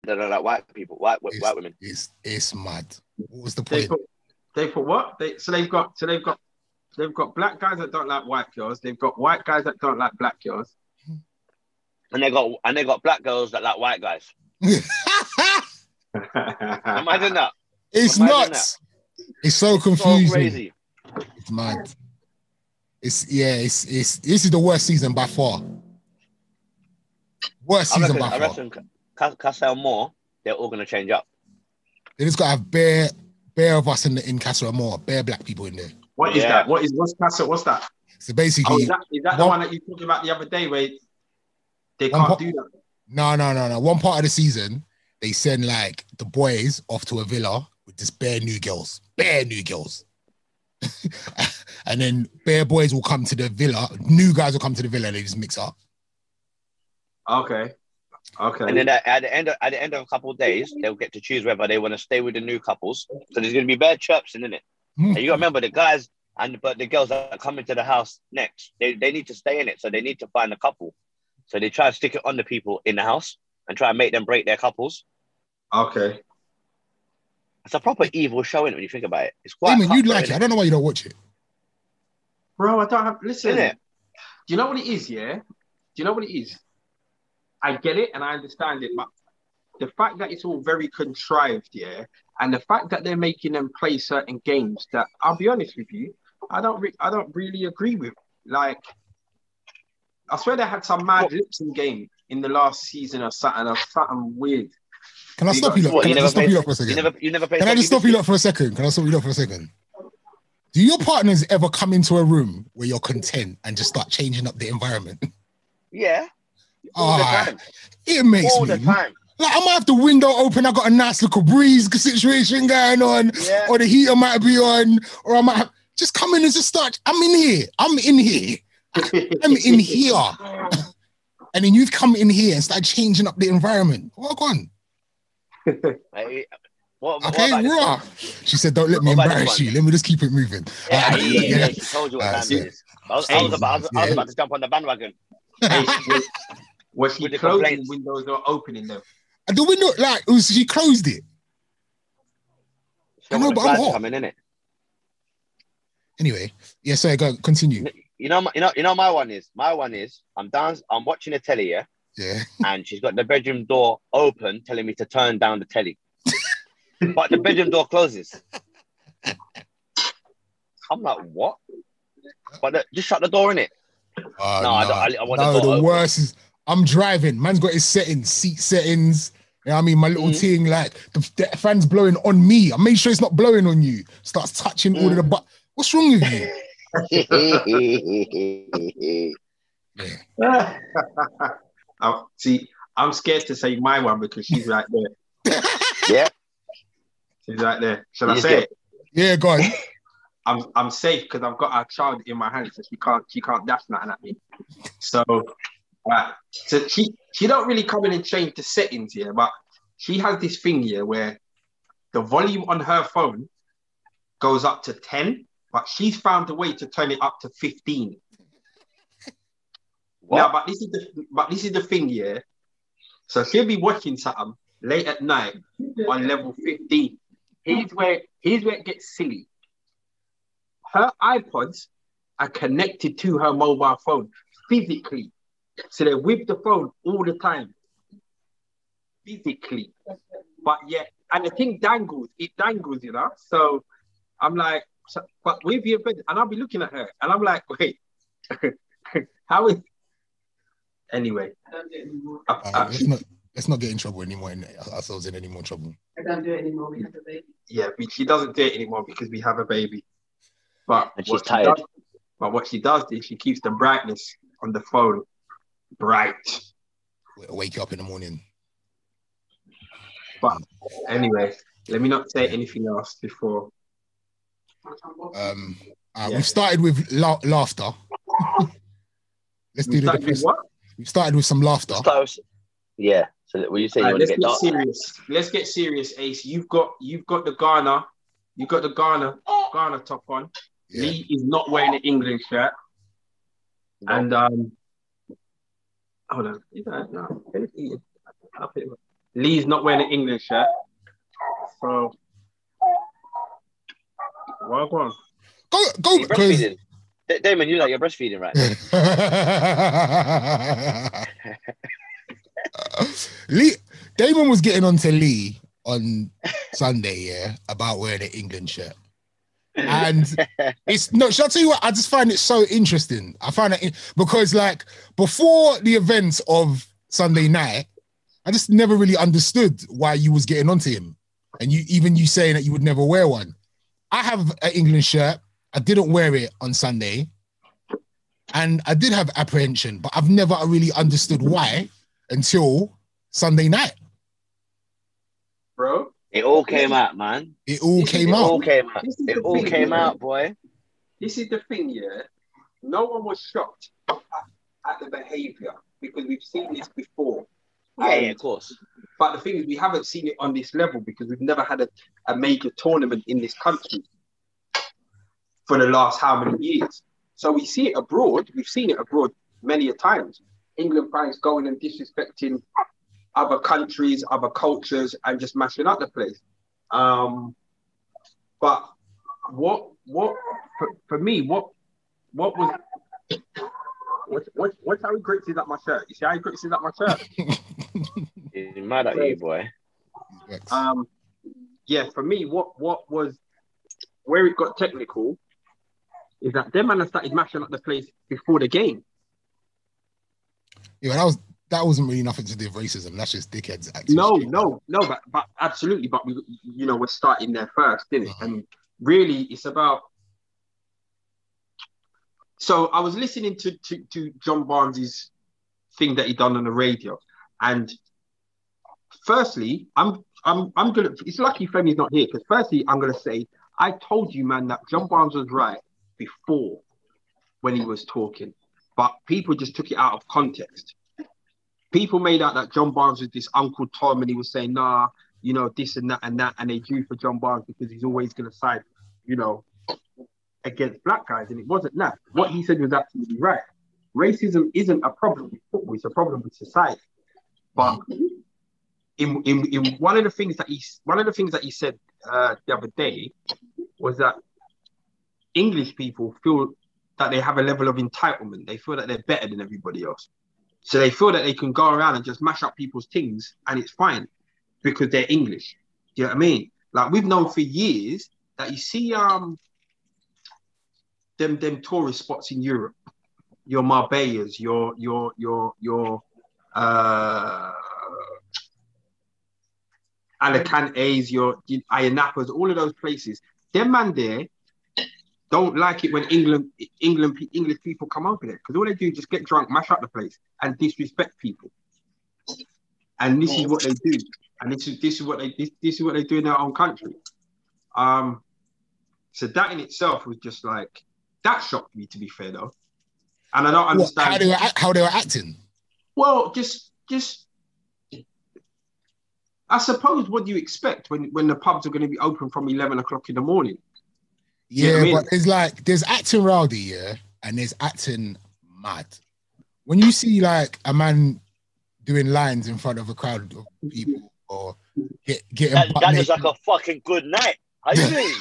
that are like white people, white women. It's mad. What was the They point? put what? They've got black guys that don't like white girls. They've got white guys that don't like black girls. And they got black girls that like white guys. Imagine that. It's nuts. It's so confusing. So crazy. It's mad. This is the worst season by far. Worst season by far. I reckon Castle Moore, they're all gonna change up. They just gotta have bare of us in Castle Moore, bare black people in there. What is that? What's Castle? What's that? So basically, is that the one that you talked about the other day where they can't do that? No. One part of the season, they send like the boys off to a villa with just bare new girls. And then bare boys will come to the villa, new guys will come to the villa and they just mix up. Okay. And then at the end of a couple of days, they'll get to choose whether they want to stay with the new couples. So there's going to be bare chirping in it. And you got to remember the guys but the girls that are coming to the house next, they need to stay in it. So they need to find a couple. So they try to stick it on the people in the house and try and make them break their couples. Okay. It's a proper evil show, when you think about it. It's quite. Hey, man, you'd like it. I don't know why you don't watch it. Bro, I don't have. Listen, do you know what it is? Yeah, do you know what it is? I get it and I understand it, but the fact that it's all very contrived, yeah, and the fact that they're making them play certain games that, I'll be honest with you, I don't really agree with. Like, I swear they had some mad lip-sync game in the last season or something weird. Can I stop you lot? Can I just stop you lot for a second? You never played. Can I just stop you lot for a second? Do your partners ever come into a room where you're content and just start changing up the environment? Yeah. All the time. It makes all me... the time. Like, I might have the window open, I got a nice little breeze situation going on, or the heater might be on, or I might have... Just come in and just start... I'm in here. And then you've come in here and started changing up the environment. What on? Okay, raw. She said, "Don't let me embarrass you. Let me just keep it moving." Yeah, she told you what time it is. I was about to jump on the bandwagon. Was she closing windows or opening them? The window, she closed it. I know, but I'm hot. Coming in it. Anyway, sorry, go continue. You know, my one is I'm watching the telly, yeah, and she's got the bedroom door open, telling me to turn down the telly, but the bedroom door closes. I'm like, what? But just shut the door in it. I want the door open. Worst is I'm driving. Man's got his seat settings. You know what I mean? My little thing, like the fan's blowing on me. I make sure it's not blowing on you. Starts touching all of the butt. What's wrong with you? See, I'm scared to say my one because she's right there. Yeah. She's right there. Shall I say it? Yeah, go on. I'm safe because I've got a child in my hands, so she can't dash nothing at me. So she don't really come in and change the settings here, but she has this thing here where the volume on her phone goes up to 10, but she's found a way to turn it up to 15. What? Now, but this is the thing here. So she'll be watching something late at night on level 15. Here's where it gets silly. Her iPods are connected to her mobile phone physically. So they're with the phone all the time. Physically. But yeah, and the thing dangles, you know? So I'm like, but with your bed, and I'll be looking at her, and I'm like, wait, how is... Anyway. Let's not get in trouble anymore, ourselves in any more trouble. I don't do it anymore, we have a baby. Yeah, she doesn't do it anymore because we have a baby. But and she's tired. What she does is she keeps the brightness on the phone bright. It'll wake you up in the morning. But anyway, let me not say anything else before. We've started with laughter. Let's do the depressing. We've started with some laughter. Yeah. So what you say? Let's get serious. Let's get serious, Ace. You've got the Ghana. You've got the Ghana top on. Yeah. Lee is not wearing an England shirt. No. And hold on. No. Lee's not wearing an England shirt. So, well, go on. Go, You're breastfeeding. Damon, you like you're breastfeeding right now. Lee, Damon was getting on to Lee on Sunday, yeah, about wearing an England shirt. And should I tell you what? I just find it so interesting. I find it because, like, before the events of Sunday night, I just never really understood why you was getting onto him. And you saying that you would never wear one. I have an England shirt. I didn't wear it on Sunday. And I did have apprehension, but I've never really understood why until Sunday night. Bro. It all came out, man. It all came out, boy. This is the thing, yeah. No one was shocked at the behaviour because we've seen this before. Yeah, of course. But the thing is, we haven't seen it on this level because we've never had a major tournament in this country for the last how many years. So we see it abroad. We've seen it abroad many a times. England fans going and disrespecting other countries, other cultures, and just mashing up the place. But for me, what was what's how he grips up my shirt? You see how he grips up my shirt? He's mad at you, boy. Yeah, for me, what was where it got technical is that them man started mashing up the place before the game. Yeah, that wasn't really nothing to do with racism. That's just dickheads acting. No, but absolutely. But we're starting there first, didn't it? And really, it's about. So I was listening to John Barnes's thing that he done on the radio, and firstly, I'm gonna. It's lucky Femi's not here because firstly, I'm gonna say I told you, man, that John Barnes was right before when he was talking, but people just took it out of context. People made out that John Barnes was this Uncle Tom and he was saying, nah, this and that, and they drew for John Barnes because he's always going to side, against black guys. And it wasn't that. What he said was absolutely right. Racism isn't a problem with football, it's a problem with society. But in one of the things that he said the other day was that English people feel that they have a level of entitlement. They feel that they're better than everybody else. So they feel that they can go around and just mash up people's things and it's fine because they're English. Do you know what I mean? Like we've known for years that you see them tourist spots in Europe, your Marbella's, your Alicantes, your Ayanapas, all of those places. Them man there don't like it when English people come over there because all they do is just get drunk, mash up the place, and disrespect people. And this is what they do, and this is what they do in their own country. So that in itself was just like that shocked me, to be fair though, and I don't understand how they were acting. Well, just I suppose what do you expect when the pubs are going to be open from 11 o'clock in the morning? Yeah, you know but there's acting rowdy, yeah, and there's acting mad. When you see like a man doing lines in front of a crowd of people or getting that is like a fucking good night. How you doing?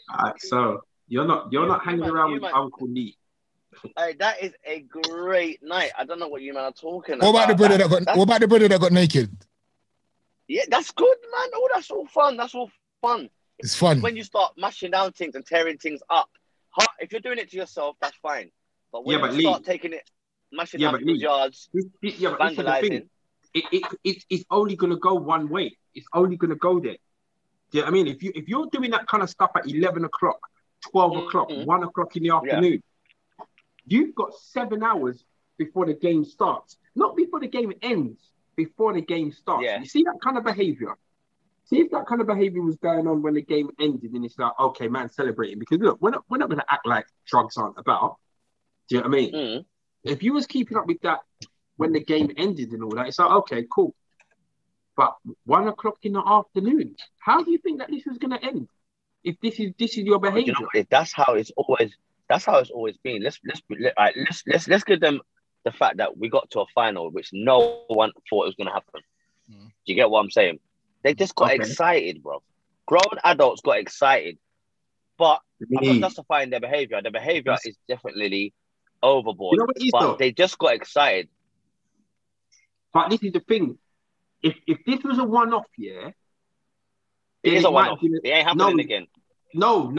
Alright, so you're not hanging around with Uncle Lee. Hey, that is a great night. I don't know what you man are talking about. What about the brother that got naked? Yeah, that's good, man. Oh, that's all fun. It's fun. When you start mashing down things and tearing things up, if you're doing it to yourself, that's fine. But when you start taking it, mashing down people's yards, vandalizing, it's only going to go one way. It's only going to go there. Do you know what I mean? If you're doing that kind of stuff at 11 o'clock, 12 o'clock, 1 o'clock in the afternoon, you've got 7 hours before the game starts. Not before the game ends. Before the game starts. Yeah. You see that kind of behavior? See if that kind of behavior was going on when the game ended and it's like, okay, man, celebrating. Because look, we're not going to act like drugs aren't about. Do you know what I mean? If you was keeping up with that when the game ended and all that, it's like, okay, cool. But 1 o'clock in the afternoon, how do you think that this was going to end? If this is your behavior? That's how it's always been. Let's give them the fact that we got to a final, which no one thought was going to happen. Mm. Do you get what I'm saying? They just got excited, bro. Grown adults got excited, but I'm not justifying their behavior. Their behavior is definitely overboard. You know what it is, but though? they just got excited. But this is the thing. If this was a one-off, yeah, it is a one-off. It ain't happening again. No.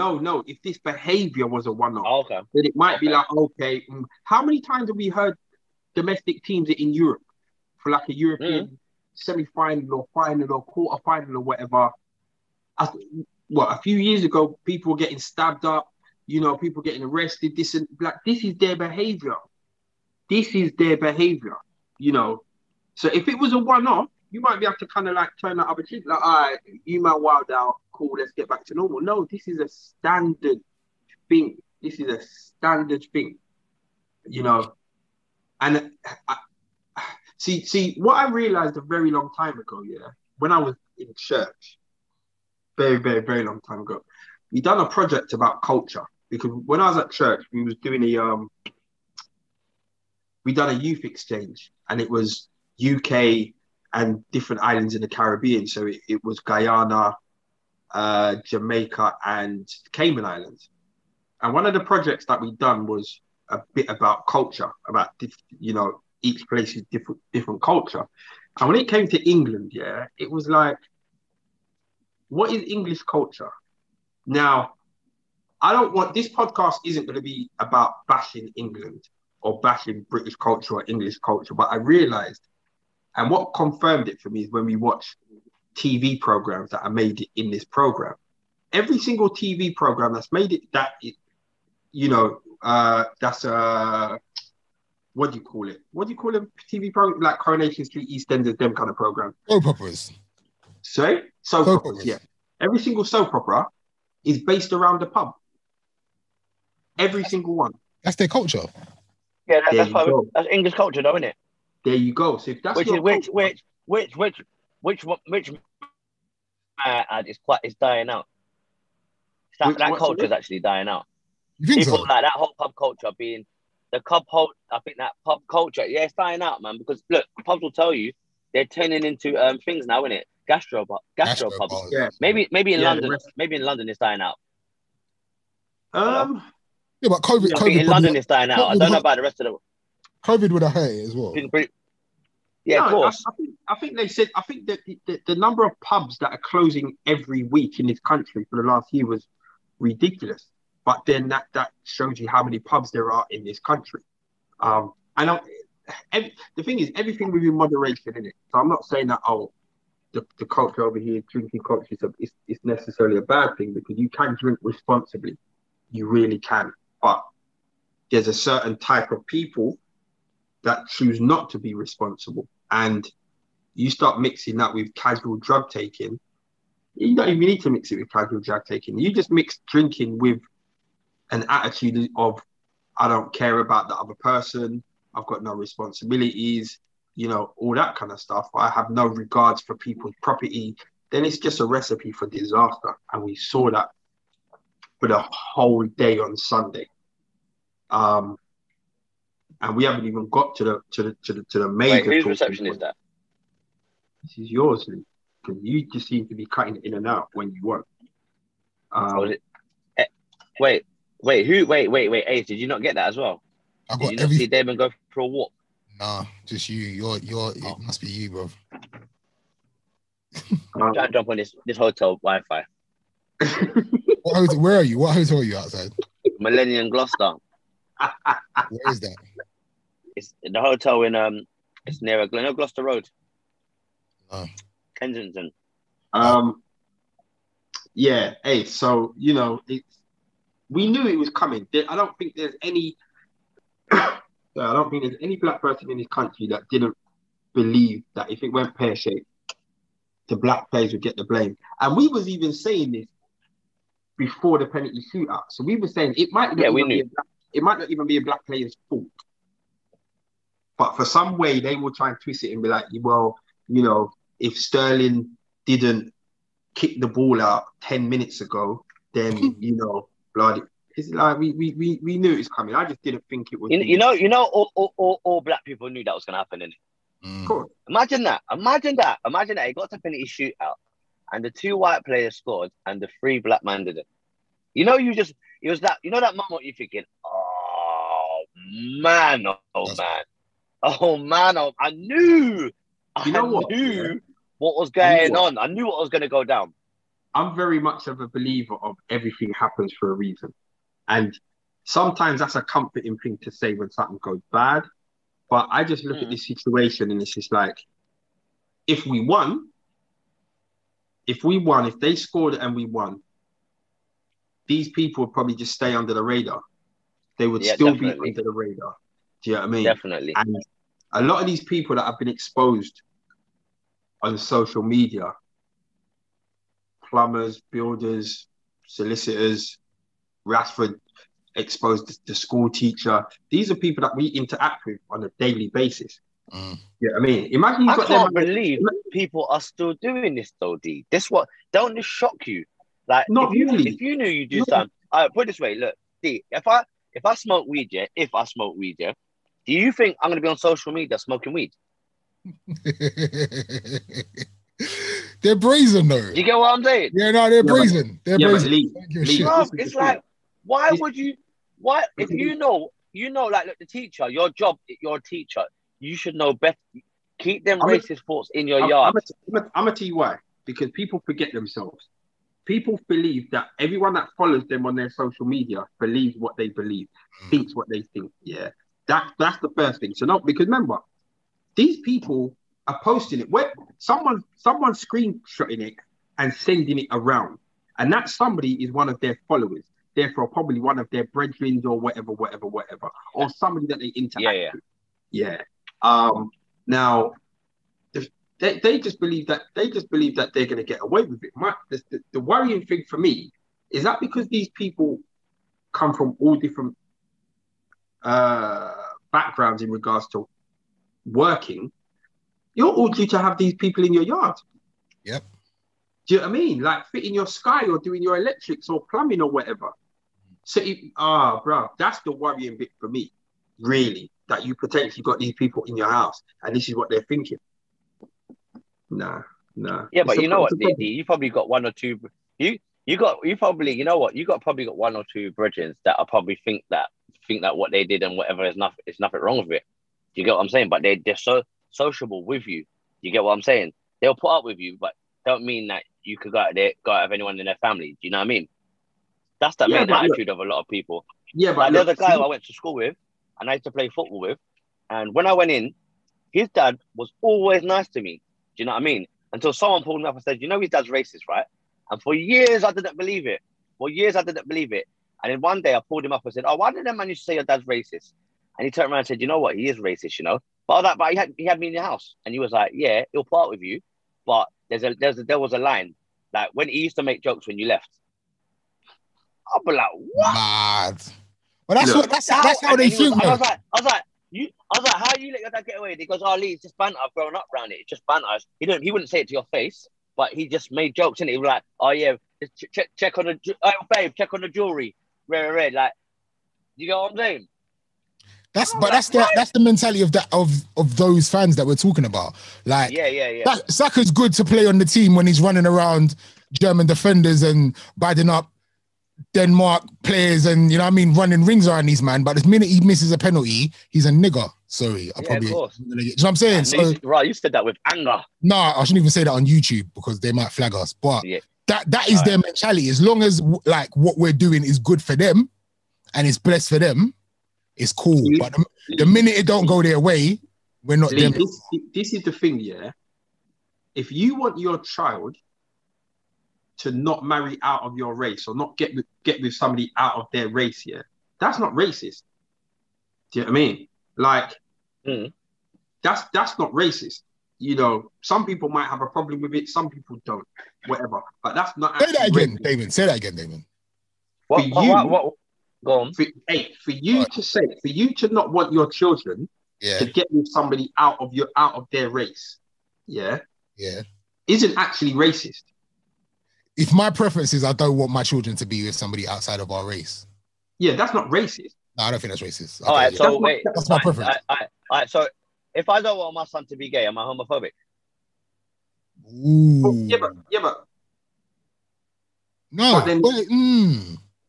If this behavior was a one-off, okay, then it might be like, okay, how many times have we heard domestic teams in Europe for like a European semi-final or final or quarter-final or whatever? A few years ago, people were getting stabbed up, you know, people getting arrested. This is their behavior. This is their behavior, you know. So if it was a one-off, you might be able to kind of like turn that other cheek, like, all right, you might wild out, cool, let's get back to normal. No, this is a standard thing. This is a standard thing, you know. And see, what I realized a very long time ago, yeah, when I was in church, very, very, very long time ago, we done a project about culture, because when I was at church, we was doing we done a youth exchange, and it was UK and different islands in the Caribbean. So it was Guyana, Jamaica, and Cayman Islands. And one of the projects that we done was a bit about culture, about, you know, each place is different culture. And when it came to England, yeah, it was like, what is English culture? Now, this podcast isn't going to be about bashing England or bashing British culture or English culture, but I realized, and what confirmed it for me, is when we watch TV programs that are made in this program. Every single TV program that's made it, you know, that's what do you call it? What do you call a TV program? Like Coronation Street, EastEnders, them kind of programs. Soap operas. Sorry? Soap operas, yeah. Every single soap opera is based around the pub. Every single one. That's their culture. Yeah, that's English culture, though, isn't it? There you go. So if that's which is dying out. That culture is actually dying out. You think People so? like that whole pub culture being the I think that pub culture, yeah, it's dying out, man. Because look, pubs will tell you they're turning into things now, isn't it? Gastro pubs. Yeah. Maybe in London, maybe in London it's dying out. Yeah, but COVID. I think in London it's dying out. I don't know about the rest of the world. COVID would have hurt it as well. Yeah, of course. I think they said. I think that the number of pubs that are closing every week in this country for the last year was ridiculous. But then that shows you how many pubs there are in this country. The thing is, everything within moderation, isn't it? So I'm not saying that the culture over here, drinking culture, is necessarily a bad thing, because you can drink responsibly. You really can. But there's a certain type of people that choose not to be responsible. And you start mixing that with casual drug taking. You don't even need to mix it with casual drug taking. You just mix drinking with an attitude of, I don't care about the other person. I've got no responsibilities, you know, all that kind of stuff. I have no regards for people's property. Then it's just a recipe for disaster. And we saw that for the whole day on Sunday. And we haven't even got to the major. Wait, whose reception is that? This is yours, Lee. Because you just seem to be cutting it in and out when you want. Wait, Ace, did you not get that as well? Did you not see Damon go for a walk? Nah, just you. It must be you, bro. I'm trying to jump on this hotel Wi-Fi. Where are you? What hotel are you outside? Millennium Gloucester. Where is that? It's the hotel in it's near Gloucester Road. Oh. Kensington. Yeah. Hey, so you know, we knew it was coming. I don't think there's any black person in this country that didn't believe that if it went pear-shaped, the black players would get the blame. And we was even saying this before the penalty shootout. So we were saying it might not even be a black player's fault. But for some way, they will try and twist it and be like, well, you know, if Sterling didn't kick the ball out 10 minutes ago, then, you know, bloody, It's like we knew it was coming. I just didn't think it was. All black people knew that was gonna happen, innit? Mm. Cool. Imagine that. It got to finish shootout, and the 2 white players scored, and the 3 black man didn't. It was that. You know that moment you're thinking, oh man, I knew. What was going on. I knew what was going to go down. I'm very much of a believer of everything happens for a reason. And sometimes that's a comforting thing to say when something goes bad. But I just look at this situation and it's just like, if we won, if they scored and we won, these people would probably just stay under the radar. They would still be under the radar. Do you know what I mean? Definitely. And a lot of these people that have been exposed on social media, plumbers, builders, solicitors, Rashford exposed the school teacher. These are people that we interact with on a daily basis. Mm. Yeah, I mean, imagine I can't believe people are still doing this though, D. Don't this shock you? Like, if you knew you do something, put it this way, look, D, if I smoke weed, do you think I'm gonna be on social media smoking weed? They're brazen though. You get what I'm saying? Yeah, no, they're brazen. They're brazen. It's like, why would you? Why, if you know, like, look, the teacher, your job, you're a teacher, you should know better. Keep them racist thoughts in your yard. I'm gonna tell you why. Because people forget themselves. People believe that everyone that follows them on their social media believes what they believe, thinks what they think. Yeah, that's the first thing. So no, because remember, these people are posting it. Where someone's screenshotting it and sending it around, and that somebody is one of their followers. Therefore, probably one of their brethren or whatever, or somebody that they interact with. Yeah. Now, they just believe that they're going to get away with it. The worrying thing for me is that because these people come from all different backgrounds in regards to working, you're all due to have these people in your yard. Yep. Do you know what I mean? Like fitting your sky or doing your electrics or plumbing or whatever. So, bro, that's the worrying bit for me, really, that you potentially got these people in your house and this is what they're thinking. Nah. Yeah, but you know what, D? You probably got one or two. You probably got one or two brethren that are probably think that what they did and whatever is nothing wrong with it. Do you get what I'm saying? But they're so sociable with you. You get what I'm saying? They'll put up with you, but don't mean that you could go out of anyone in their family. Do you know what I mean? That's the main attitude of a lot of people. Yeah, but like, there's a guy I went to school with and I used to play football with, and when I went in, his dad was always nice to me. Do you know what I mean? Until someone pulled me up and said, "You know his dad's racist, right?" And for years I didn't believe it. And then one day I pulled him up and said, "Oh, why did that man used to say your dad's racist?" And he turned around and said, "You know what? He is racist, you know." But he had me in the house, and he was like, "Yeah, he'll part with you, but there was a line, like when he used to make jokes when you left." I'll be like, "What?" Mad. Well, that's how they think. I was like, how you let your dad get away? He goes, "Oh, Lee, it's just banter. I've grown up around it. It's just banter." He wouldn't say it to your face, but he just made jokes in it. He was like, "Oh yeah, just check on the jewelry, red." Like, you know what I'm saying? That's the mentality of those fans that we're talking about. Like, yeah. Saka's good to play on the team when he's running around German defenders and biting up Denmark players and, you know what I mean, running rings around these man. But the minute he misses a penalty, he's a nigger. Sorry, of course. You know what I'm saying? Right, you said that with anger. No, I shouldn't even say that on YouTube because they might flag us. But that is their mentality. As long as like what we're doing is good for them and it's blessed for them, it's cool. But the minute it don't go their way, we're not them. This is the thing, yeah. If you want your child to not marry out of your race or not get with somebody out of their race, yeah, that's not racist. Do you know what I mean? Like, that's not racist. You know, some people might have a problem with it, some people don't, whatever. But that's not. Say that again, Damon. Say that again, Damon. What? Go on. For you to not want your children to get with somebody out of their race, isn't actually racist. If my preference is I don't want my children to be with somebody outside of our race. Yeah, that's not racist. No, I don't think that's racist. All right, yeah. so wait. That's my preference. All right, so if I don't want my son to be gay, am I homophobic? Ooh. Yeah, but no. But then,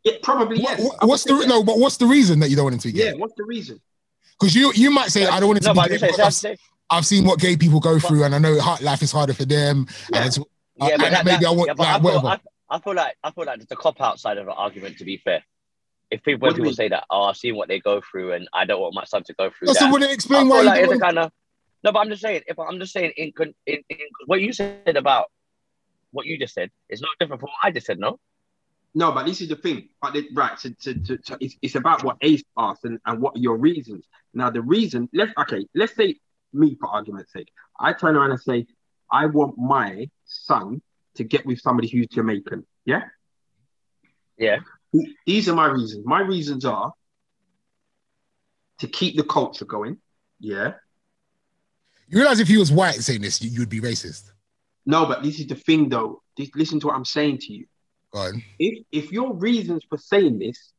yeah, probably yes. What's the reason that you don't want him to be gay? Yeah, what's the reason? Because you might say I don't want it to be gay because I've seen what gay people go through, and I know life is harder for them. Yeah. And it's, maybe I want whatever. I feel like it's a cop outside of an argument. To be fair, when people say that, I've seen what they go through, and I don't want my son to go through that. So would it explain why? Like it's a kind of no, but I'm just saying. In what you said about what you just said, it's not different from what I just said. No, but this is the thing. But so it's about what Ace asked and what are your reasons. Now the reason, let's say me for argument's sake, I turn around and say, I want my son to get with somebody who's Jamaican. Yeah? Yeah. These are my reasons. My reasons are to keep the culture going. Yeah. You realize if he was white saying this, you'd be racist. No, but this is the thing though. Listen to what I'm saying to you. Go on. If your reasons for saying this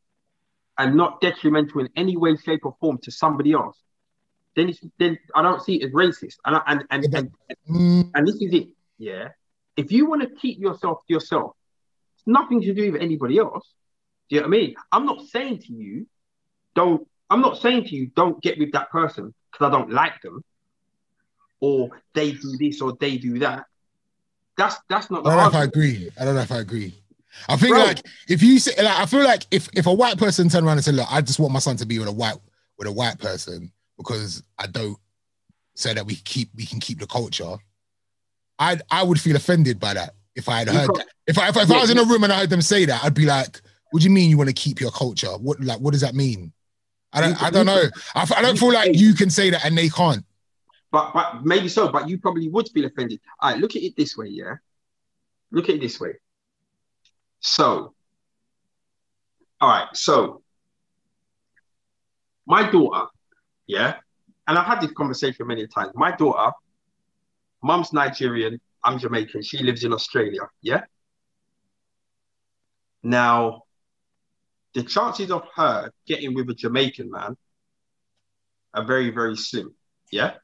are not detrimental in any way, shape, or form to somebody else, then I don't see it as racist. And this is it. Yeah. If you want to keep yourself to yourself, it's nothing to do with anybody else. Do you know what I mean? I'm not saying to you don't get with that person because I don't like them, or they do this or they do that. That's not the argument. I don't know if I agree. I think like if you say I feel like if a white person turned around and said, look, I just want my son to be with a white person because I don't, so that we can keep the culture, I would feel offended by that if I had heard that. If I was in a room and I heard them say that, I'd be like, what do you mean you want to keep your culture? What does that mean? I don't know. I don't feel like you can say that and they can't. But maybe so, but you probably would feel offended. All right, look at it this way, yeah? Look at it this way. So, all right, so my daughter, yeah, and I've had this conversation many times. My daughter, mum's Nigerian, I'm Jamaican, she lives in Australia, yeah? Now, the chances of her getting with a Jamaican man are very, very slim, yeah?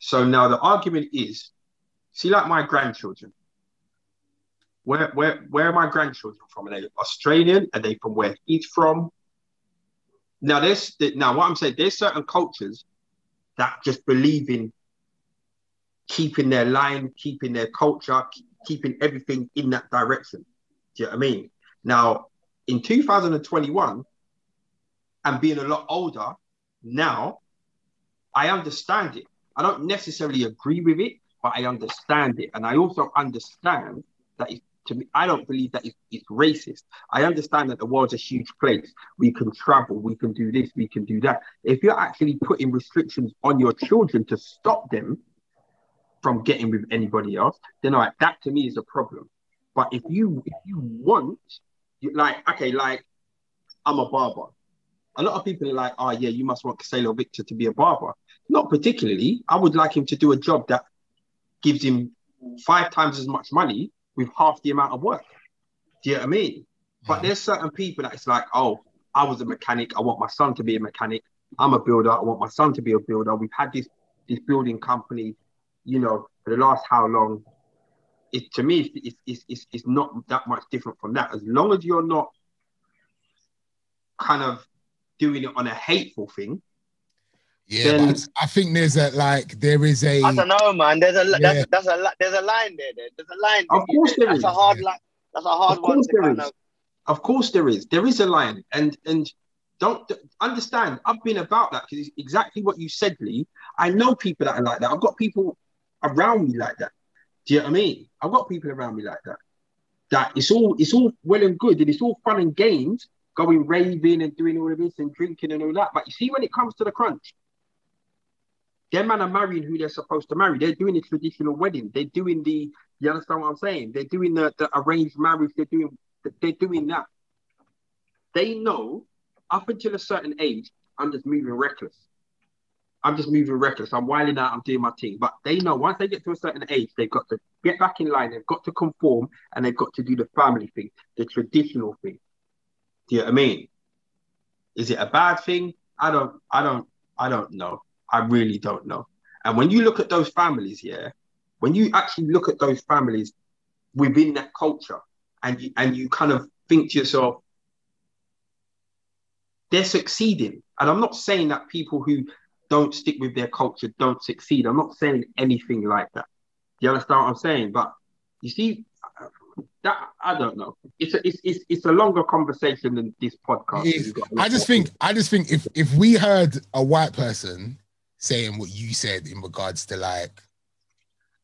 So now the argument is, see, like my grandchildren, where are my grandchildren from? Are they Australian? Are they from where he's from? Now what I'm saying, there's certain cultures that just believe in keeping their line, keeping their culture, keeping everything in that direction. Do you know what I mean? Now, in 2021, and being a lot older now, I understand it. I don't necessarily agree with it, but I understand it. And I also understand that to me, I don't believe that it's racist. I understand that the world's a huge place. We can travel, we can do this, we can do that. If you're actually putting restrictions on your children to stop them from getting with anybody else, then like that to me is a problem. But if you want, like I'm a barber. A lot of people are like, oh yeah, you must want Casalo Victor to be a barber. Not particularly. I would like him to do a job that gives him 5 times as much money with half the amount of work. Do you know what I mean? But there's certain people that it's like, oh, I was a mechanic, I want my son to be a mechanic. I'm a builder, I want my son to be a builder. We've had this building company, you know, for the last how long? To me, it's not that much different from that. As long as you're not kind of doing it on a hateful thing. Yeah, then, but I think there is a. I don't know, man. There's a line there. There's a line. Of course there is. That's a hard line. That's a hard one to kind of. Of course there is. There is a line, and don't understand. I've been about that because it's exactly what you said, Lee. I know people that are like that. I've got people around me like that. Do you know what I mean? I've got people around me like that. That it's all well and good, and it's all fun and games, going raving and doing all of this and drinking and all that. But you see, when it comes to the crunch, them man are marrying who they're supposed to marry. They're doing the traditional wedding. They're doing you understand what I'm saying? They're doing the arranged marriage. They're doing that. They know up until a certain age, I'm just moving reckless. I'm wilding out. I'm doing my thing. But they know once they get to a certain age, they've got to get back in line. They've got to conform, and they've got to do the family thing, the traditional thing. Do you know what I mean? Is it a bad thing? I don't know. I really don't know. And when you look at those families, yeah, when you actually look at those families within that culture, and you kind of think to yourself, they're succeeding. And I'm not saying that people who don't stick with their culture don't succeed. I'm not saying anything like that. Do you understand what I'm saying? But you see, that I don't know. It's a longer conversation than this podcast. I just think if we heard a white person saying what you said in regards to like,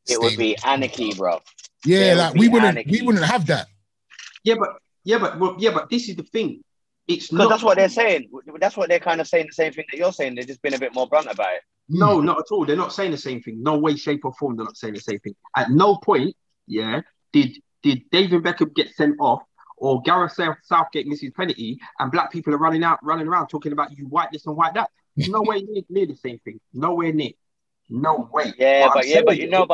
it would be anarchy, bro. Yeah, like we wouldn't have that. Yeah, but this is the thing. It's because not. That's what they're saying. That's what they're kind of saying. The same thing that you're saying. They're just being a bit more blunt about it. No, not at all. They're not saying the same thing. No way, shape, or form. They're not saying the same thing. At no point, yeah, did David Beckham get sent off, or Gareth Southgate misses penalty, and black people are running around talking about you white this and white that. No way near the same thing. Nowhere near. No way. But you know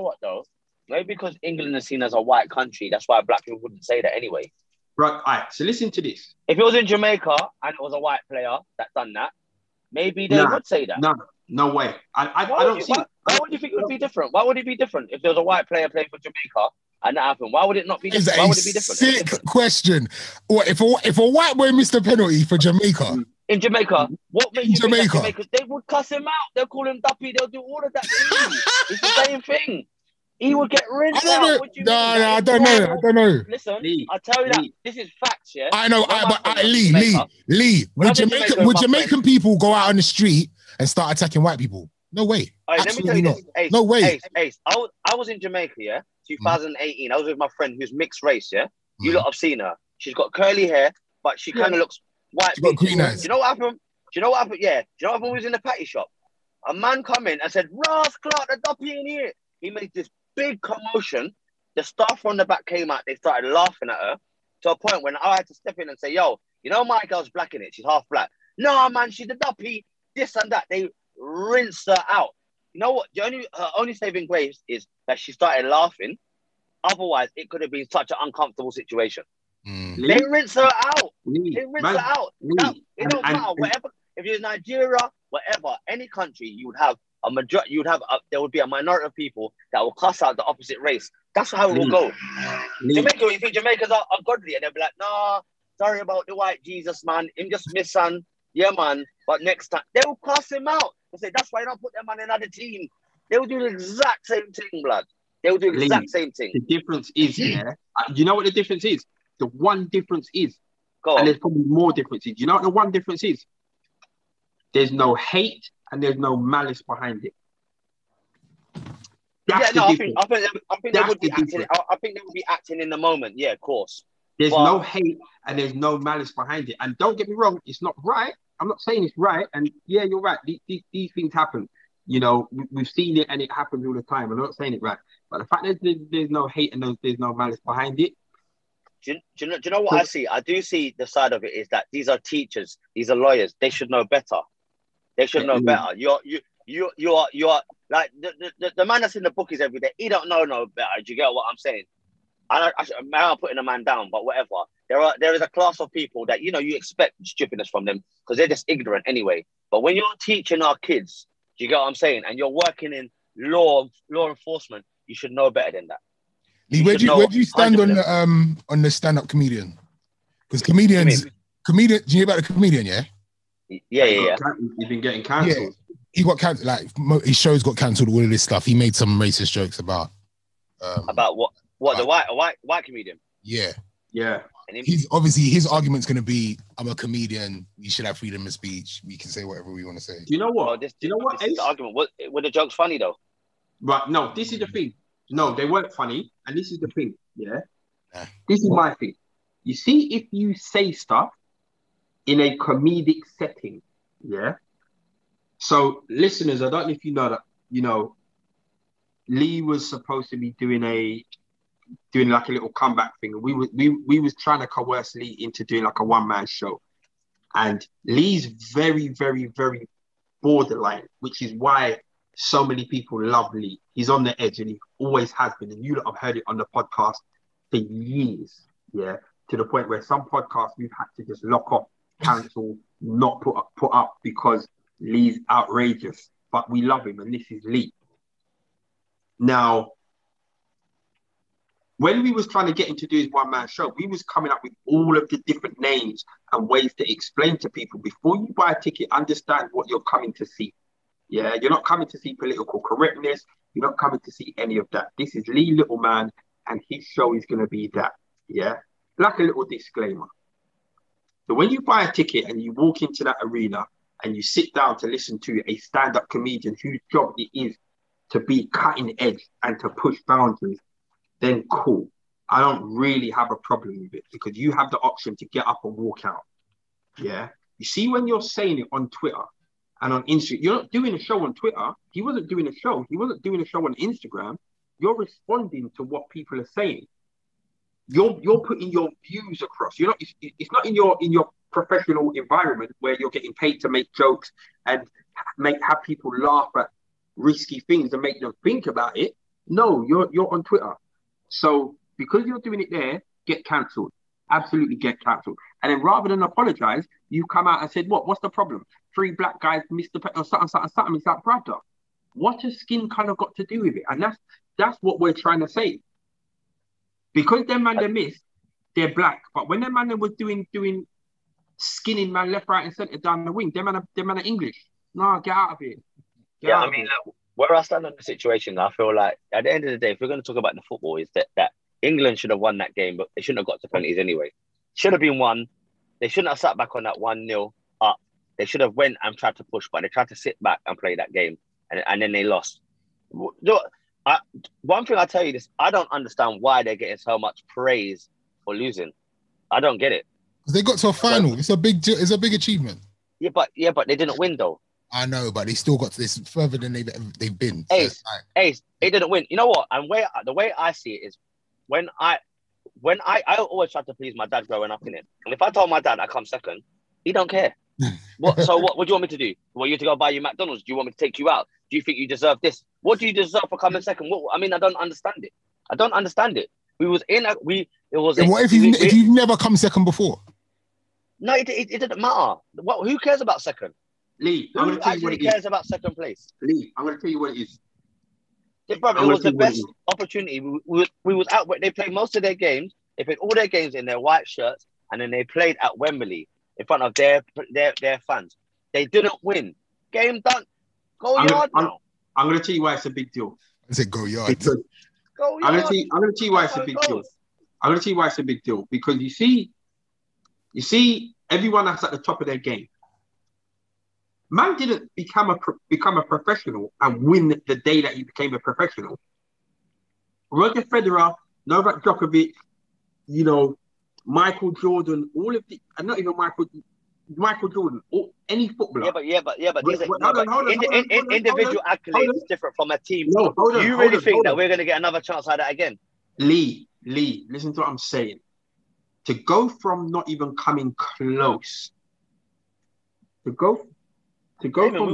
what though? Maybe because England is seen as a white country, that's why black people wouldn't say that anyway. Right. All right. So listen to this. If it was in Jamaica and it was a white player that done that, maybe they would say that. No way. I don't see. Why would you think it would be different? Why would it be different if there was a white player playing for Jamaica and that happened? Why would it not be different? Why would it be different? Sick question. Or if a white boy missed a penalty for Jamaica. In Jamaica, what makes you think Jamaica? They would cuss him out. They'll call him Duppy. They'll do all of that. It's the same thing. He would get rinsed out. I don't know. Listen, I'll tell you that. This is facts, yeah? I know, but Lee, would Jamaican people go out on the street and start attacking white people? No way. Right, let me tell you this. Ace, no way. Ace. I was in Jamaica, yeah? 2018. I was with my friend who's mixed race, yeah? You lot have seen her. She's got curly hair, but she kind of looks white. She got green eyes. Do you know what happened? Yeah. Do you know what happened? We was in the patty shop. A man come in and said, Ross Clark, the Duppy in here. He made this big commotion. The staff from the back came out. They started laughing at her to a point when I had to step in and say, yo, you know my girl's black in it. She's half black. No, man, she's a Duppy. This and that. They rinsed her out. You know what? Her only saving grace is that she started laughing. Otherwise, it could have been such an uncomfortable situation. They rinse her out. They rinse her out. It don't matter. Whatever. If you're Nigeria, whatever, any country, you would have a majority. There would be a minority of people that will cuss out the opposite race. That's how it will go. Jamaica, you think Jamaicans are godly, and they'll be like, nah, sorry about the white Jesus, man. Him just miss son. Yeah, man. But next time, they will cuss him out. They say, that's why you don't put them on another team. They will do the exact same thing, blood. They will do the exact same thing. The difference is, you know what the difference is? The one difference is, and there's probably more differences. You know what the one difference is? There's no hate and there's no malice behind it. I think they would be acting. I think they would be acting in the moment. Yeah, of course. There's no hate and there's no malice behind it. And don't get me wrong, it's not right. I'm not saying it's right. And yeah, you're right. These things happen. You know, we've seen it and it happens all the time. I'm not saying it right. But the fact that there's no hate and there's no malice behind it. Do you know what I see? I do see the side of it is that these are teachers, these are lawyers. They should know better. They should know better. You are like the man that's in the bookies every day. He don't know no better. Do you get what I'm saying? I'm putting a man down, but whatever. There is a class of people that you expect stupidness from them because they're just ignorant anyway. But when you're teaching our kids, do you get what I'm saying? And you're working in law enforcement, you should know better than that. Lee, where do you stand on the stand-up comedian? Because comedians, do you hear about the comedian? Yeah. Yeah. He's been getting cancelled. Yeah. He got cancelled. Like his shows got cancelled. All of this stuff. He made some racist jokes about what the white comedian. Yeah. And he's obviously his argument's going to be, I'm a comedian. We should have freedom of speech. We can say whatever we want to say. Do you know what? This is the argument. Were the jokes funny though? Right. No, this is the thing. No, they weren't funny. And this is the thing. Yeah. This is my thing. You see, if you say stuff in a comedic setting, yeah. So, listeners, I don't know if you know that, Lee was supposed to be doing like a little comeback thing. We was trying to coerce Lee into doing like a one-man show. And Lee's very, very, very borderline, which is why so many people love Lee. He's on the edge and he always has been. And you lot have heard it on the podcast for years, yeah, to the point where some podcasts we've had to just lock off cancelled, not put up because Lee's outrageous. But we love him, and this is Lee. Now, when we was trying to get him to do his one-man show, we was coming up with all of the different names and ways to explain to people, before you buy a ticket, understand what you're coming to see. Yeah, you're not coming to see political correctness. You're not coming to see any of that. This is Lee Littleman, and his show is going to be that. Yeah, like a little disclaimer. So when you buy a ticket and you walk into that arena and you sit down to listen to a stand-up comedian whose job it is to be cutting edge and to push boundaries, then cool. I don't really have a problem with it, because you have the option to get up and walk out. Yeah. You see, when you're saying it on Twitter and on Instagram, you're not doing a show on Twitter. He wasn't doing a show. He wasn't doing a show on Instagram. You're responding to what people are saying. You're putting your views across. You're not. It's not in your professional environment where you're getting paid to make jokes and have people laugh at risky things and make them think about it. No, you're on Twitter. So because you're doing it there, get cancelled. Absolutely get cancelled. And then rather than apologize, you come out and said, what's the problem? 3 black guys missed the or something. It's like, brother, what has skin color got to do with it? And that's what we're trying to say. Because them man they missed, they're black. But when them man they was doing skinning man left, right, and centre down the wing, them man are English. No, get out of it. Look, where I stand on the situation, I feel like at the end of the day, if we're going to talk about the football, is that England should have won that game, but they shouldn't have got to penalties anyway. Should have been won. They shouldn't have sat back on that 1-0 up. They should have went and tried to push, but they tried to sit back and play that game, and then they lost. One thing I tell you this, I don't understand why they're getting so much praise for losing. I don't get it. They got to a final. It's a big achievement. Yeah, but they didn't win though. I know, but they still got to this further than they've been. Ace, they didn't win. You know what? And the way I see it is, when I always tried to please my dad growing up in it. And if I told my dad I come second, he don't care. So what do you want me to do? Want you to go buy you McDonald's? Do you want me to take you out? Do you think you deserve this? What do you deserve for coming second? I don't understand it. I don't understand it. What if you've never come second before? No, it didn't matter. Who cares about second? Lee, I'm going to tell you what it is. Who cares about second place? Lee, I'm going to tell you what it is. Yeah, brother, it was the best opportunity. We was out. They played most of their games. They played all their games in their white shirts, and then they played at Wembley in front of their fans. They didn't win. Game done. Go yard now. I'm going to tell you why it's a big deal. I said go yard. Go yard. I'm going to tell you why it's a big deal. I'm going to tell you why it's a big deal, because you see everyone that's at the top of their game. Man didn't become a professional and win the day that he became a professional. Roger Federer, Novak Djokovic, Michael Jordan, all of the, and not even Michael Jordan, or any footballer. Yeah, but these are individual accolades different from a team. No, you really think that we're going to get another chance like that again? Lee, listen to what I'm saying. To go from not even coming close, to go from we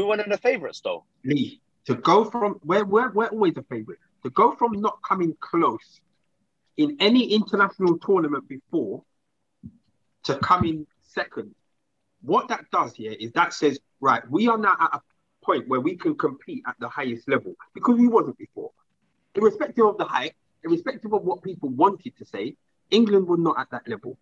one of the favourites though. Lee, to go from we're always a favourite. To go from not coming close in any international tournament before to coming second, what that does here is that says, right, we are now at a point where we can compete at the highest level, because we wasn't before. Irrespective of the hype, irrespective of what people wanted to say, England were not at that level.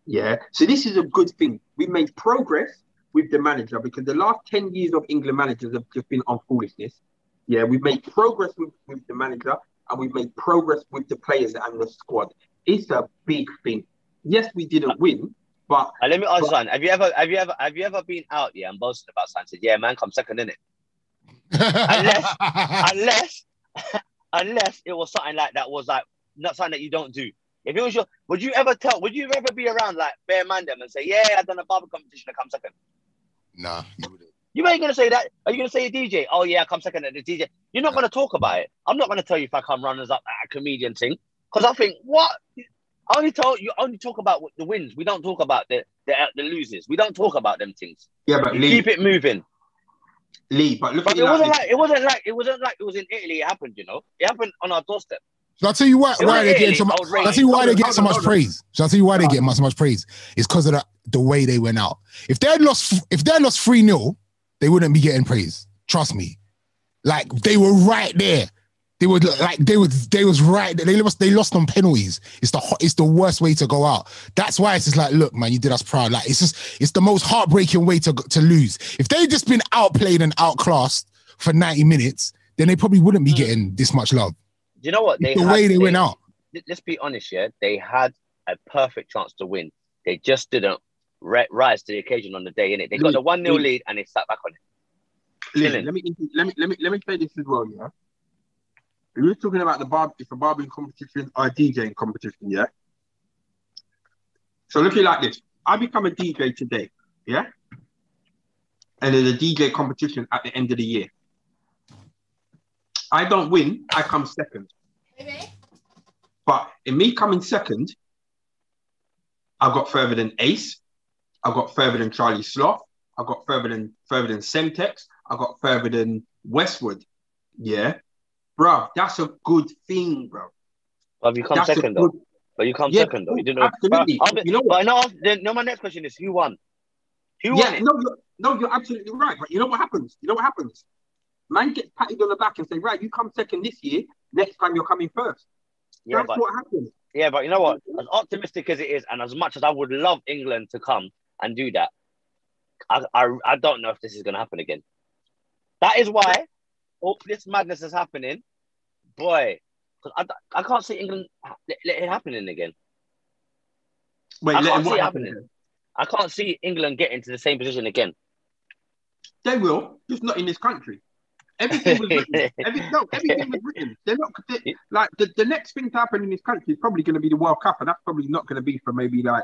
Yeah. So this is a good thing. We've made progress with the manager, because the last 10 years of England managers have just been on foolishness. Yeah, we've made progress with the manager, and we've made progress with the players and the squad. It's a big thing. Yes, we didn't win, but let me ask you something. Have you ever been out and boasted about something and said, yeah, man, come second, innit? unless it was something like that was like not something that you don't do. If it was would you ever be around like bare man them and say, yeah, I've done a barber competition and come second? Nah, you wouldn't. You ain't gonna say that. Are you gonna say a DJ? Oh yeah, I come second at the DJ. You're not gonna talk about it. I'm not gonna tell you if I come runners up at a comedian thing, because I think what I only talk about the wins. We don't talk about the losers. We don't talk about them things. Yeah, but Lee, keep it moving. Lee, but look but at it wasn't like it was in Italy. It happened, It happened on our doorstep. Shall I tell you why they're getting so much? I would rate Shall I tell you why they get so much hold on. praise? Shall I tell you why they get so much praise? It's because of the way they went out. If they had lost 3-0, they wouldn't be getting praise. Trust me. Like they were right there. They was right there. They lost on penalties. It's the worst way to go out. That's why it's just like, look, man, you did us proud. Like it's the most heartbreaking way to lose. If they'd just been outplayed and outclassed for 90 minutes, then they probably wouldn't be getting this much love. Do you know what? The way they went out. Let's be honest, yeah. They had a perfect chance to win. They just didn't rise to the occasion on the day, innit? They got the 1-0 lead and they sat back on it. Listen, let me say this as well, yeah. We were talking about the barbering competition or DJing competition, yeah. So look at it like this: I become a DJ today, yeah, and there's a DJ competition at the end of the year. I don't win; I come second. Okay. But in me coming second, I've got further than Ace. I've got further than Charlie Sloth. I've got further than Semtex. I've got further than Westwood. Yeah. Bro, that's a good thing, bro. Have you come second, though? But you come second, though. You didn't know. Absolutely. You know what? No, my next question is, who won? Who won it? No, you're absolutely right. But you know what happens? Man gets patted on the back and say, right, you come second this year. Next time you're coming first. That's what happens. Yeah, but you know what? As optimistic as it is, and as much as I would love England to come and do that, I don't know if this is going to happen again. That is why all this madness is happening. Boy, because I can't see England let it happening again. Wait, I can't see it happening. I can't see England getting to the same position again. They will, just not in this country. Everything was written. Everything was written. They're not like the next thing to happen in this country is probably going to be the World Cup, and that's probably not going to be for maybe like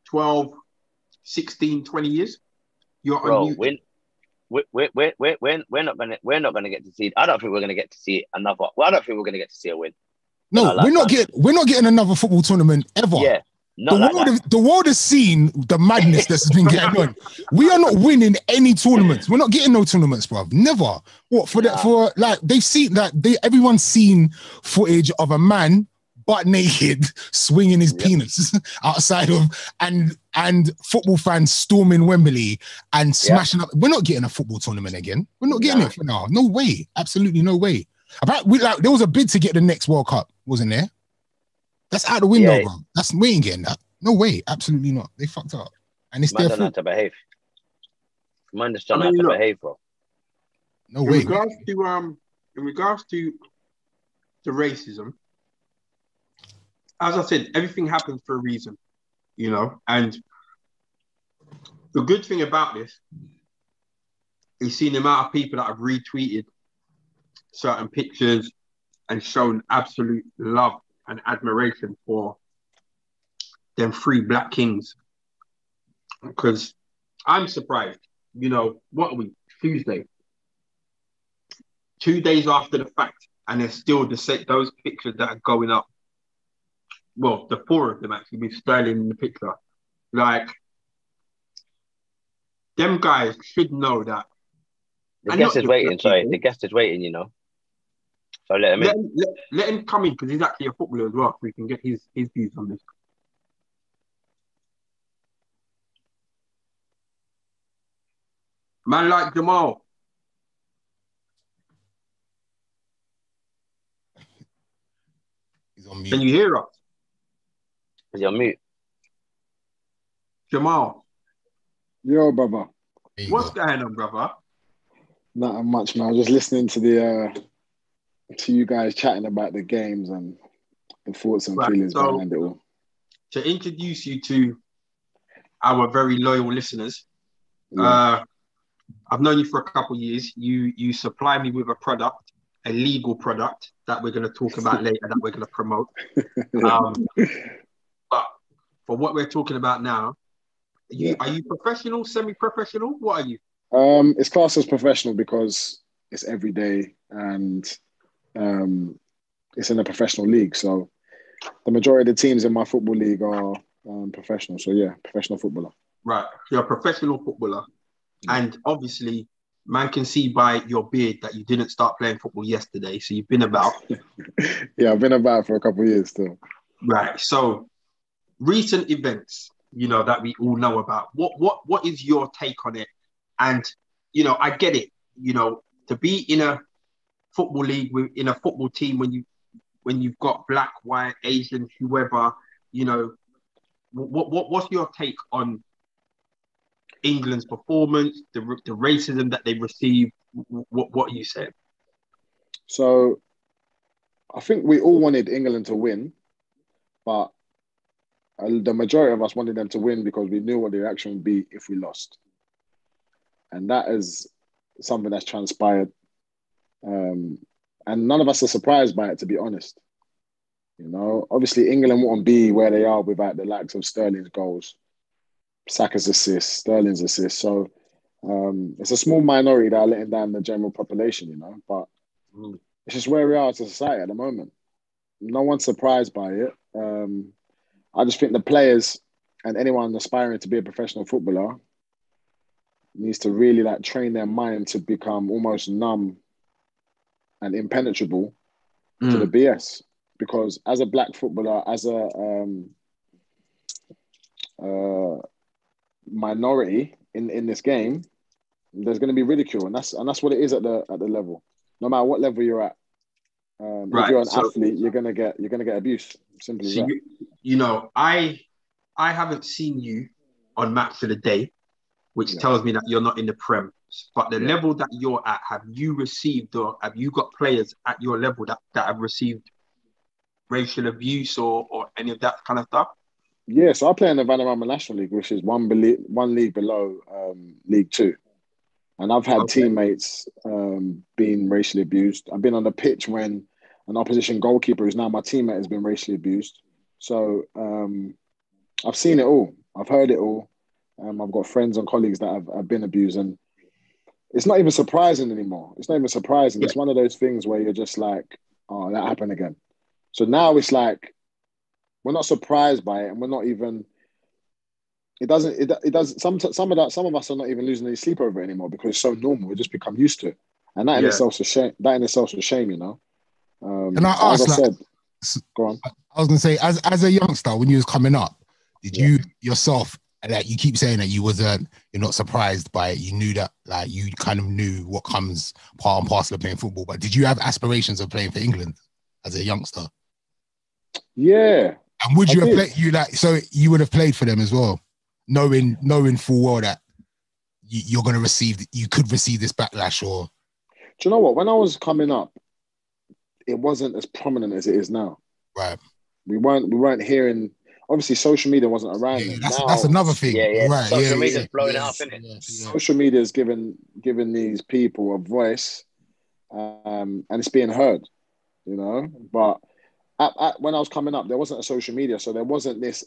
12, 16, 20 years. Bro, we're not gonna get to see. I don't think we're gonna get to see another. Well, I don't think we're gonna get to see a win. No, we're not getting another football tournament ever. Yeah. The world has seen the madness that's been going on. We are not winning any tournaments. We're not getting no tournaments, bruv. Never. They've seen that everyone's seen footage of a man butt naked swinging his penis outside of and football fans storming Wembley and smashing up. We're not getting a football tournament again. We're not getting it for now. No way. Absolutely no way. There was a bid to get the next World Cup, wasn't there? That's out the window, bro. We ain't getting that. No way. Absolutely not. They fucked up. And it's their fault. To behave. Man, just don't know how to behave, bro. No way. In regards to the racism, as I said, everything happens for a reason, you know. And the good thing about this is seeing the amount of people that have retweeted certain pictures and shown absolute love and admiration for them 3 black kings. Because I'm surprised, you know, what are we? Tuesday. 2 days after the fact, and there's still those pictures that are going up. Well, the 4 of them actually with Sterling in the picture. Like, them guys should know that. The guest is waiting, the guest is waiting, you know. So let him in. Let him come in because he's actually a footballer as well, so we can get his views on this. Man like Jamal. He's on mute. Can you hear us? Is he on mute? Jamal. Yo, brother. What's going on, brother? Not much, man. I was just listening to to you guys chatting about the games and the thoughts and feelings behind it all. To introduce you to our very loyal listeners, I've known you for a couple of years. You supply me with a product, a legal product that we're going to talk about later, that we're going to promote. But for what we're talking about now, are you professional, semi-professional? What are you? It's classed as professional because it's every day and it's in a professional league. So the majority of the teams in my football league are professional. So yeah, professional footballer. Right. You're a professional footballer. And obviously Man can see by your beard that you didn't start playing football yesterday, so you've been about. Yeah, I've been about for a couple of years still. Right. So recent events, that we all know about. What is your take on it? And I get it. To be in a football league in a football team when you've got black, white, Asian, whoever, what's your take on England's performance, the racism that they received? What you said? So I think we all wanted England to win, but the majority of us wanted them to win because we knew what the reaction would be if we lost. And that is something that's transpired. And none of us are surprised by it, to be honest. Obviously England won't be where they are without the likes of Sterling's goals, Saka's assists, Sterling's assists. So it's a small minority that are letting down the general population, but it's just where we are as a society at the moment. No one's surprised by it. I just think the players and anyone aspiring to be a professional footballer needs to really train their mind to become almost numb and impenetrable to the BS. Because as a black footballer, as a minority in this game, there's going to be ridicule, and that's what it is at the level. No matter what level you're at, if you're an athlete, you're gonna get abuse. Simple as that. I haven't seen you on Match of the Day, which tells me that you're not in the Prem. But the level that you're at, have you received or have you got players at your level that have received racial abuse or any of that kind of stuff? Yeah, so I play in the Vanarama National League, which is one league below League Two. And I've had teammates being racially abused. I've been on the pitch when an opposition goalkeeper, who's now my teammate, has been racially abused. So I've seen it all. I've heard it all. I've got friends and colleagues that have been abused. And it's not even surprising anymore. It's not even surprising. Yeah. It's one of those things where you're just like, oh, that happened again. So now it's like, we're not surprised by it, and we're not even. It does. Some of us are not even losing any sleep over it anymore because it's so normal. We just become used to it, and that in itself is shame. That in itself is shame, And I asked, go on. I was gonna say, as a youngster, when you was coming up, did you yourself, you keep saying that you're not surprised by it. You knew that, you kind of knew what comes part and parcel of playing football. But did you have aspirations of playing for England as a youngster? Yeah. And would you have played? So you would have played for them as well, knowing full well that you could receive this backlash. Or do you know what? When I was coming up, it wasn't as prominent as it is now. Right. We weren't hearing. Obviously, social media wasn't around. Yeah, that's another thing. Yeah. Right. Social media's blowing it up, isn't it? Yeah. Social media is giving these people a voice, and it's being heard. But when I was coming up, there wasn't a social media, so there wasn't this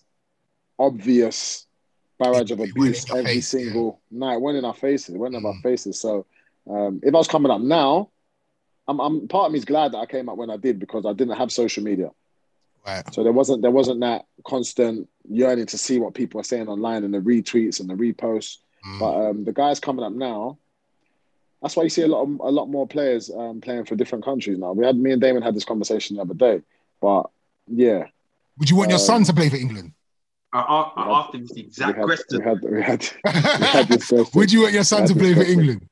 obvious barrage of abuse every single night. It went in our faces. It went in our faces. So if I was coming up now, I'm part of me is glad that I came up when I did because I didn't have social media. Right. So there wasn't that constant yearning to see what people are saying online and the retweets and the reposts. But the guys coming up now, that's why you see a lot more players playing for different countries now. Me and Damon had this conversation the other day. But yeah, would you want your son to play for England? I asked him the exact question. We had this question. Would you want your son to play for England?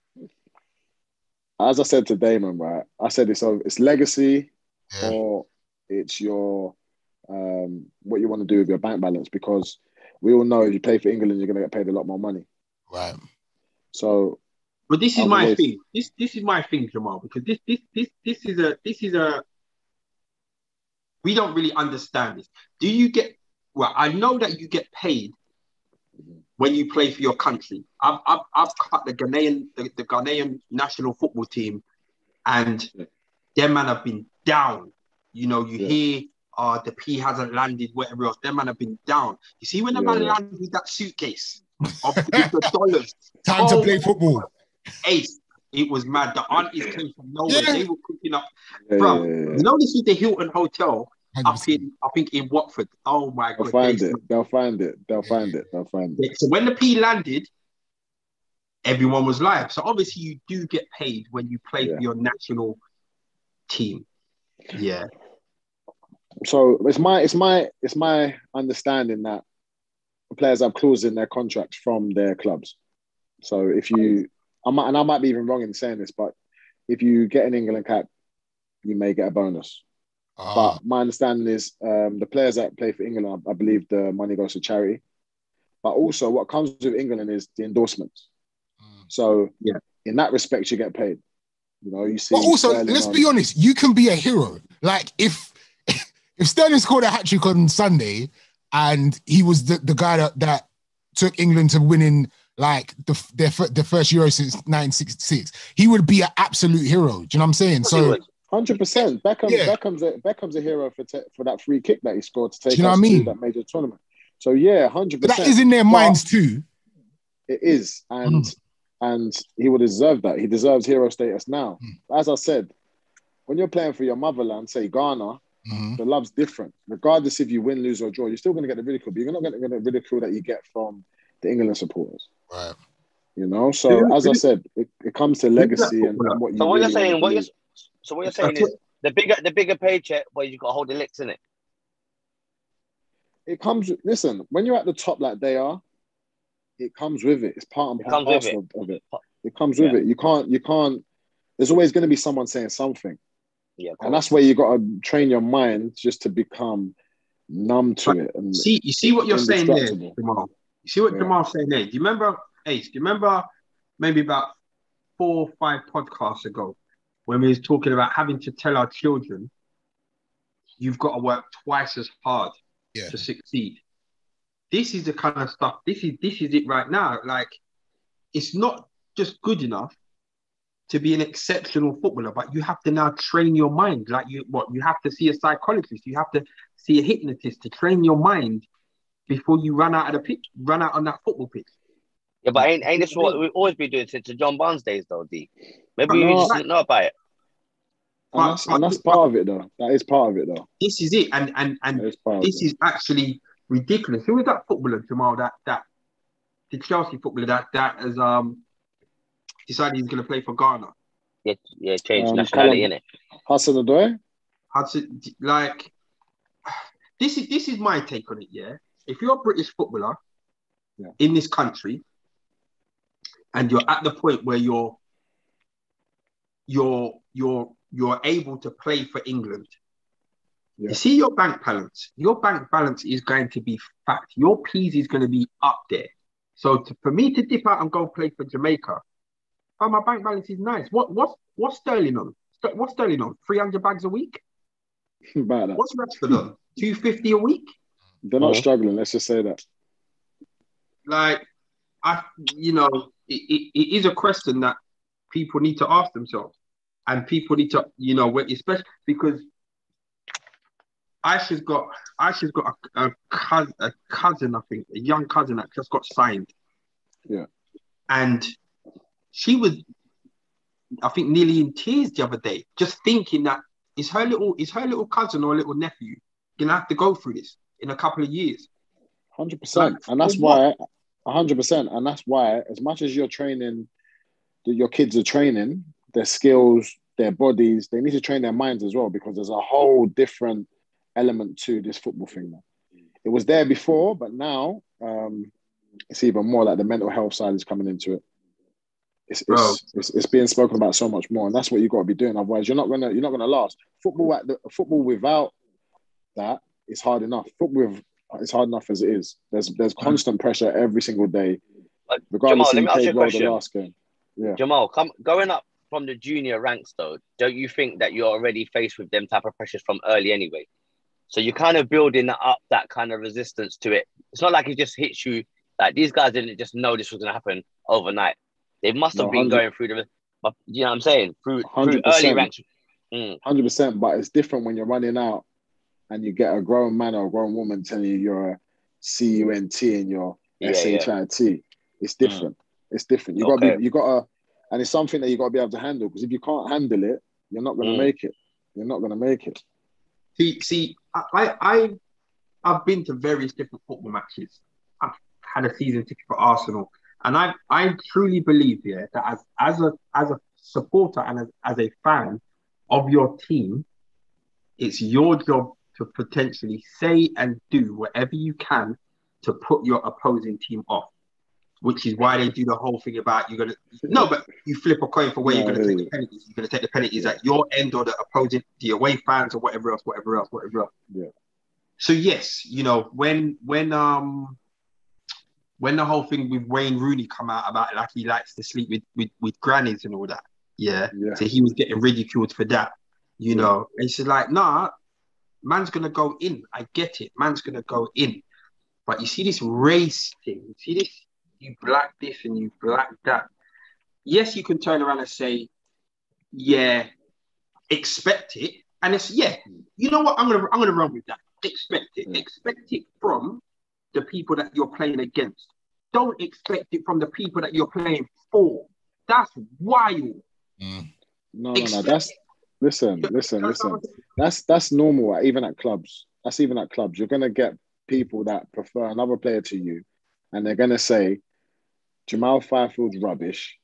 As I said to Damon, right? I said it's legacy, or it's your what you want to do with your bank balance, because we all know if you play for England, you're going to get paid a lot more money. Right. So, but this is my thing. This is my thing, Jamal, because this is a. We don't really understand this. Do you get? Well, I know that you get paid when you play for your country. I've cut the Ghanaian national football team, and them man have been down. You hear the P hasn't landed, whatever else. Them man have been down. You see when the man landed with that suitcase with the dollars. Time to play football. Ace. It was mad. The aunties came from nowhere. They were cooking up. Bro, this is the Hilton Hotel up in, I think, in Watford. Oh my God. They'll find it. So when the P landed, everyone was live. So obviously you do get paid when you play for your national team. Yeah. So it's my understanding that players have clauses in their contracts from their clubs. So if you, I might be even wrong in saying this, but if you get an England cap, you may get a bonus. But my understanding is the players that play for England, I believe the money goes to charity. But also what comes with England is the endorsements. So in that respect, you get paid. You know, you see. But also, let's be honest, you can be a hero. Like if Sterling scored a hat-trick on Sunday and he was the guy that took England to winning like the first Euro since 1966, he would be an absolute hero. Do you know what I'm saying? So 100%. Beckham's a hero for that free kick that he scored to take us to that major tournament. So 100%. But that is in their minds too. It is, and he would deserve that. He deserves hero status now. As I said, when you're playing for your motherland, say Ghana, the love's different. Regardless if you win, lose, or draw, you're still going to get the ridicule. But you're not going to get the ridicule that you get from the England supporters. Right. You know. So as I said, it comes to legacy and what you. So what really you're saying is the bigger paycheck, where you got to hold the licks in it. It comes. Listen, when you're at the top like they are, it comes with it. It's part and parcel of it. It comes with it. You can't. There's always going to be someone saying something. Yeah, and that's where you got to train your mind just to become numb to it. And you see what you're saying there, Jamal. You see what Jamal's saying there. Do you remember, Ace? Do you remember maybe about 4 or 5 podcasts ago when we was talking about having to tell our children you've got to work twice as hard to succeed? This is the kind of stuff. This is it right now. Like, it's not just good enough to be an exceptional footballer, but you have to now train your mind. Like you have to see a psychologist, you have to see a hypnotist to train your mind before you run out on that football pitch. Yeah, but ain't this what we've always been doing since the John Barnes days, though, D? Maybe we just didn't know about it. And that's part of it, though. That is part of it, though. This is it, and this is actually ridiculous. Who was that footballer, Jamal? That the Chelsea footballer that has decided he's going to play for Ghana. Yeah, change nationality, innit? Hudson-Odoi? Like, this is my take on it, yeah? If you're a British footballer in this country and you're at the point where you're able to play for England, you see your bank balance. Your bank balance is going to be fat. Your P's is going to be up there. So for me to dip out and go play for Jamaica, my bank balance is nice. What's Sterling on? What's Sterling on? 300 bags a week? About that. What's Rashford on? 250 a week? They're not struggling. Let's just say that. Like, it is a question that people need to ask themselves, and people need to, especially because Aisha's got a cousin, I think, a young cousin that just got signed. Yeah, and she was, I think, nearly in tears the other day, just thinking that is her little cousin or little nephew gonna have to go through this in a couple of years. 100%, and that's why 100%, and that's why as much as you're training, your kids are training their skills, their bodies, they need to train their minds as well, because there's a whole different element to this football thing now. It was there before, but now it's even more like the mental health side is coming into it. It's being spoken about so much more, and that's what you've got to be doing. Otherwise, you're not gonna last. Football without that is hard enough. It's hard enough as it is. There's constant pressure every single day, regardless Jamal, if you played well the last game. Yeah, Jamal, going up from the junior ranks though, don't you think that you're already faced with them type of pressures from early anyway? So you're kind of building up that kind of resistance to it. It's not like it just hits you. Like, these guys didn't just know this was going to happen overnight. They must have been going through but you know what I'm saying? Through early ranks. 100%, but it's different when you're running out and you get a grown man or a grown woman telling you you're a CUNT and you're SHIT. It's different. It's different. You gotta, and it's something that you gotta be able to handle, because if you can't handle it, you're not gonna make it. You're not gonna make it. See, I've been to various different football matches. I've had a season ticket for Arsenal. And I truly believe, yeah, that as a supporter and as a fan of your team, it's your job to potentially say and do whatever you can to put your opposing team off. Which is why they do the whole thing about but you flip a coin for where you're gonna take the penalties. You're gonna take the penalties at your end or the opposing, the away fans or whatever else. Yeah. So yes, when the whole thing with Wayne Rooney come out about like he likes to sleep with grannies and all that, yeah. So he was getting ridiculed for that, And it's like, nah, man's gonna go in. I get it, man's gonna go in. But you see this race thing, you see this, you black this and you black that. Yes, you can turn around and say, yeah, expect it. And it's, you know what? I'm gonna run with that. Expect it. Expect it from the people that you're playing against. Don't expect it from the people that you're playing for. That's wild. No. Listen. That's normal. Even at clubs. You're gonna get people that prefer another player to you, and they're gonna say, Jamal Fyfield's rubbish.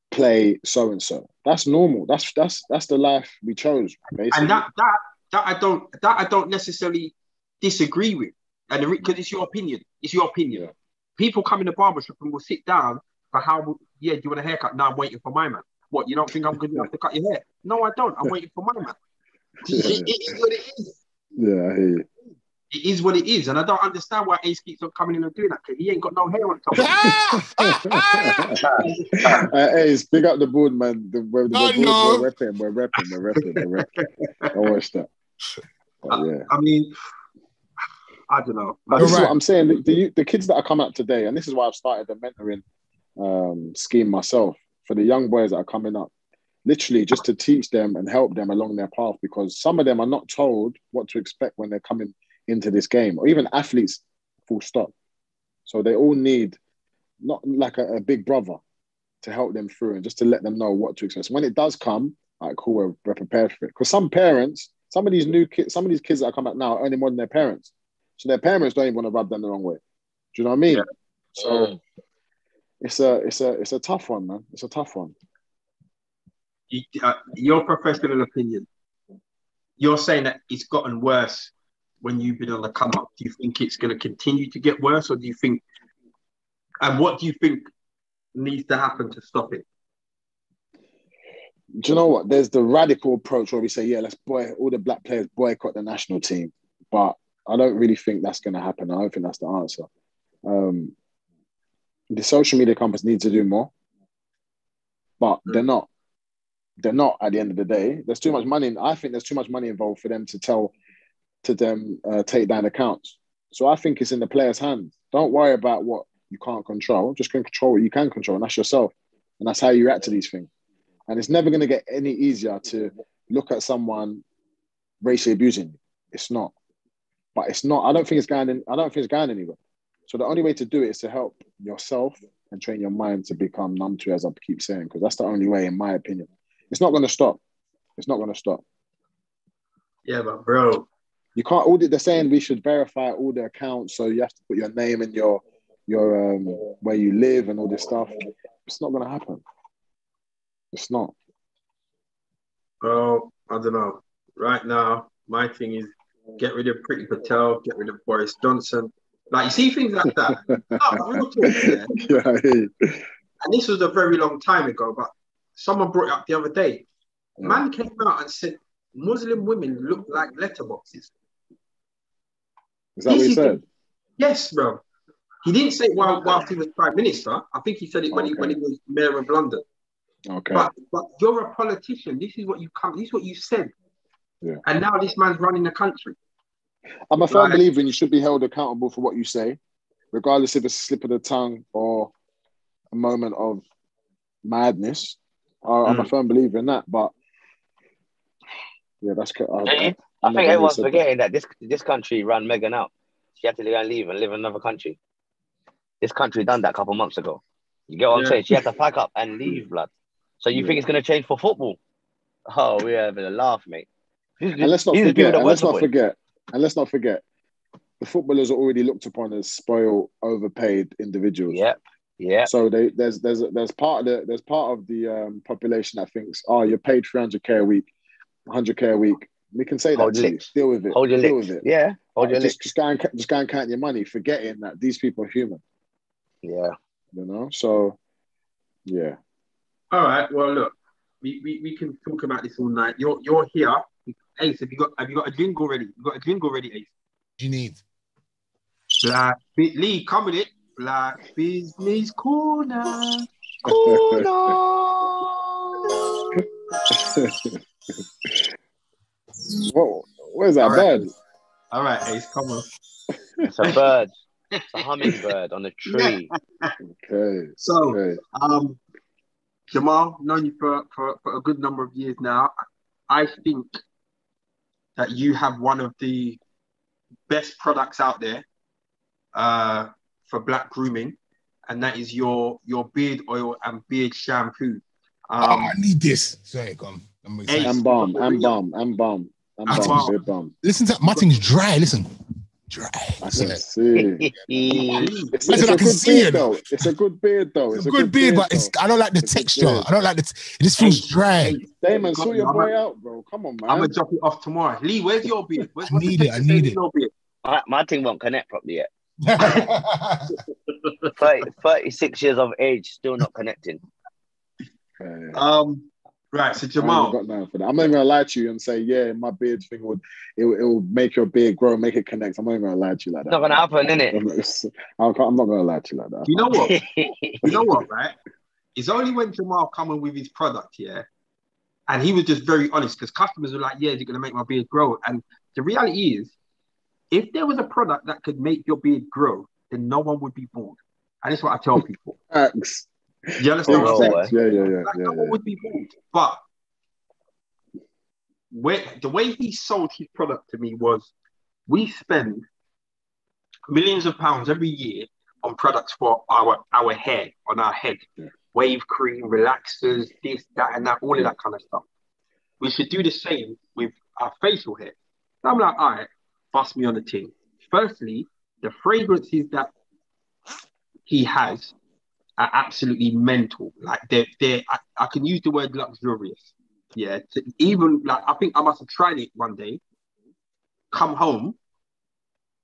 Play so and so. That's normal. That's the life we chose, basically. And that I don't necessarily disagree with, and because it's your opinion. It's your opinion. Yeah. People come in the barbershop and will sit down for do you want a haircut? No, I'm waiting for my man. What, you don't think I'm good enough to cut your hair? No, I don't. I'm waiting for my man. It is what it is. Yeah, I hear you. It is what it is, and I don't understand why Ace keeps on coming in and doing that, because he ain't got no hair on top. Ace, big up the board, man. We're repping. I watched that. I mean, I don't know. This is what I'm saying. The kids that are coming up today, and this is why I've started the mentoring scheme myself for the young boys that are coming up, literally just to teach them and help them along their path, because some of them are not told what to expect when they're coming into this game, or even athletes, full stop. So they all need not like a big brother to help them through and just to let them know what to expect. So when it does come, like, cool, we're prepared for it. Because some parents, some of these kids that are coming out now are earning more than their parents. So their parents don't even want to rub them the wrong way. Do you know what I mean? Yeah. So it's a tough one, man. It's a tough one. Your professional opinion, you're saying that it's gotten worse when you've been on the come up. Do you think it's going to continue to get worse, or do you think, and what do you think needs to happen to stop it? Do you know what? There's the radical approach where we say, let's all the black players boycott the national team. But I don't really think that's going to happen. I don't think that's the answer. The social media companies need to do more, but they're not. They're not at the end of the day. There's too much money. I think there's too much money involved for them to take down accounts. So I think it's in the players' hands. Don't worry about what you can't control. Just control what you can control, and that's yourself. And that's how you react to these things. And it's never going to get any easier to look at someone racially abusing you. It's not. But it's not. I don't think it's going anywhere. So the only way to do it is to help yourself and train your mind to become numb to it, as I keep saying, because that's the only way, in my opinion. It's not going to stop. It's not going to stop. Yeah, but bro, you can't. They're saying we should verify all the accounts, so you have to put your name and your where you live and all this stuff. It's not going to happen. It's not. Bro, I don't know. Right now, my thing is get rid of Priti Patel, get rid of Boris Johnson. Like, you see things like that. Real talk, yeah. And this was a very long time ago, but someone brought it up the other day. Man came out and said Muslim women look like letterboxes. Is that what he said? Yes, bro. He didn't say it whilst he was Prime Minister. I think he said it when he was Mayor of London. Okay. But you're a politician. This is what you said. Yeah. And now this man's running the country. I'm a firm believer in you should be held accountable for what you say, regardless if it's a slip of the tongue or a moment of madness. I'm a firm believer in that. But yeah, that's. I think everyone's forgetting that this country ran Meghan out. She had to go and leave and live in another country. This country done that a couple months ago. You get what I'm saying? She had to pack up and leave, blood. So you think it's going to change for football? Oh, we're having a laugh, mate. And let's not forget, the footballers are already looked upon as spoiled, overpaid individuals. Yep. Yeah. So there's part of the population that thinks, oh, you're paid 300k a week, 100k a week. We can say that to you. Deal with it. Hold your Deal licks. with it. Yeah. Hold your licks. Just go and count your money, forgetting that these people are human. Yeah. You know. So yeah. All right. Well, look, we can talk about this all night. You're here, Ace. Have you got a jingle ready? You got a jingle ready, Ace? What do you need? Black Lee, come with it. Black Business Corner. What is that bird? All right, Ace, come on. It's a bird. It's a hummingbird on a tree. Okay. So, okay. Jamal, known you for a good number of years now. I think that you have one of the best products out there for black grooming, and that is your beard oil and beard shampoo. I need this. Sorry, come. I'm excited. And balm. Beard balm. Listen to my thing's dry. Listen. Dry. I can see. It's a good beard though. It's a good beard though. It's a good beard, but I don't like the texture. I don't like it just feels dry. Damon, sort your boy out, bro. Come on, man. I'm gonna drop it off tomorrow. Lee, where's your beard? I need it. My thing won't connect properly yet. 36 years of age, still not connecting. Right, so Jamal, I'm not even gonna lie to you and say, yeah, my beard thing will make your beard grow, make it connect. I'm not even gonna lie to you like that. It's not gonna happen, innit? I'm not gonna lie to you like that. You know what? You know what, right? It's only when Jamal coming with his product, yeah, and he was just very honest because customers were like, yeah, you're gonna make my beard grow. And the reality is, if there was a product that could make your beard grow, then no one would be bald. And that's what I tell people. Thanks. You understand what I'm saying? Yeah. No one would be bald. But the way he sold his product to me was, we spend millions of pounds every year on products for our hair, on our head. Yeah. Wave cream, relaxers, this, that, and that, all of that kind of stuff. We should do the same with our facial hair. So I'm like, all right, bust me on the ting. Firstly, the fragrances that he has are absolutely mental. Like I can use the word luxurious. Yeah. Even like, I think I must have tried it one day. Come home,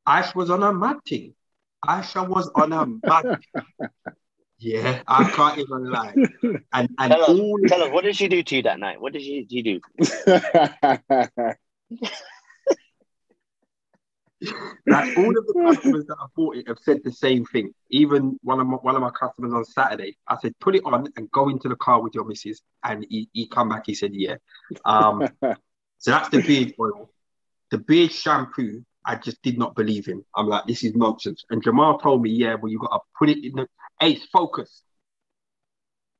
Aisha was on a mad thing. Aisha was on a mad thing. Yeah, I can't even lie. And tell us, what did she do to you that night? What did she do? Like, all of the customers that have bought it have said the same thing. Even one of my customers on Saturday, I said, put it on and go into the car with your missus. And he come back, he said, yeah. So that's the beard oil. The beard shampoo, I just did not believe him. I'm like, this is nonsense. And Jamal told me, yeah, well, you got to put it in the Ace, focus.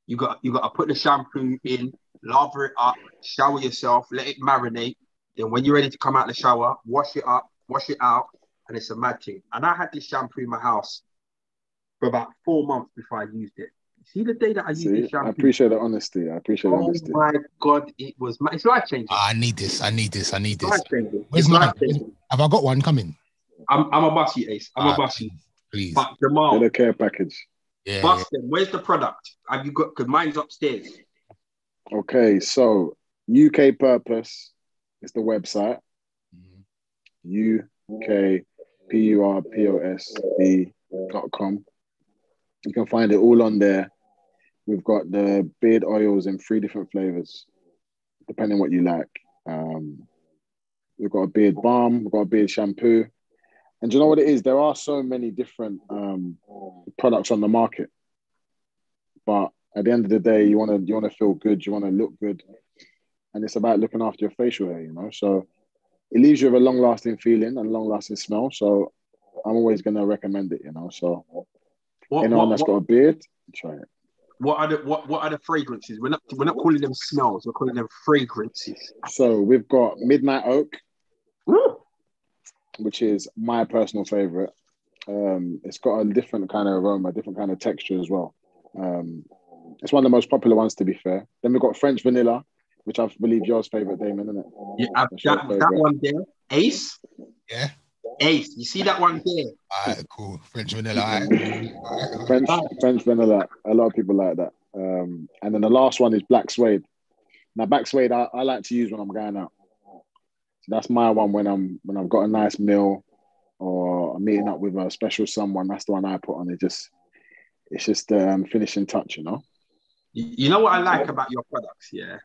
You got to put the shampoo in, lather it up, shower yourself, let it marinate. Then when you're ready to come out the shower, wash it up, wash it out, and it's a mad thing. And I had this shampoo in my house for about 4 months before I used it. See the day that I used this shampoo? I appreciate the honesty. Oh my God, it's life-changing. I need this. Life-changing. Where's mine? Have I got one coming? I'm a bus you, Ace. I'm a bus you. Please. But Jamal, get a care package. Yeah. Bust them. Where's the product? Have you got? Because mine's upstairs. Okay, so UK Purpose is the website. UKPURPOSB.com. You can find it all on there. We've got the beard oils in 3 different flavors, depending what you like. We've got a beard balm, we've got a beard shampoo. And do you know what it is? There are so many different products on the market. But at the end of the day, you want to feel good, you want to look good. And it's about looking after your facial hair, you know? So it leaves you with a long-lasting feeling and long-lasting smell. So I'm always going to recommend it, you know? So anyone that's got a beard, try it. What are the fragrances? We're not calling them smells. We're calling them fragrances. So we've got Midnight Oak, which is my personal favorite. It's got a different kind of aroma, different kind of texture as well. It's one of the most popular ones, to be fair. Then we've got French Vanilla, which I believe yours favorite, Damon, isn't it? Yeah, that one there, Ace. Yeah. Ace, you see that one there? All right, cool. French vanilla. All right. French vanilla. A lot of people like that. And then the last one is black suede. Now, black suede, I like to use when I'm going out. So that's my one when I've got a nice meal or I'm meeting up with a special someone. That's the one I put on. It's just the finishing touch, you know. You know what I like about your products, yeah?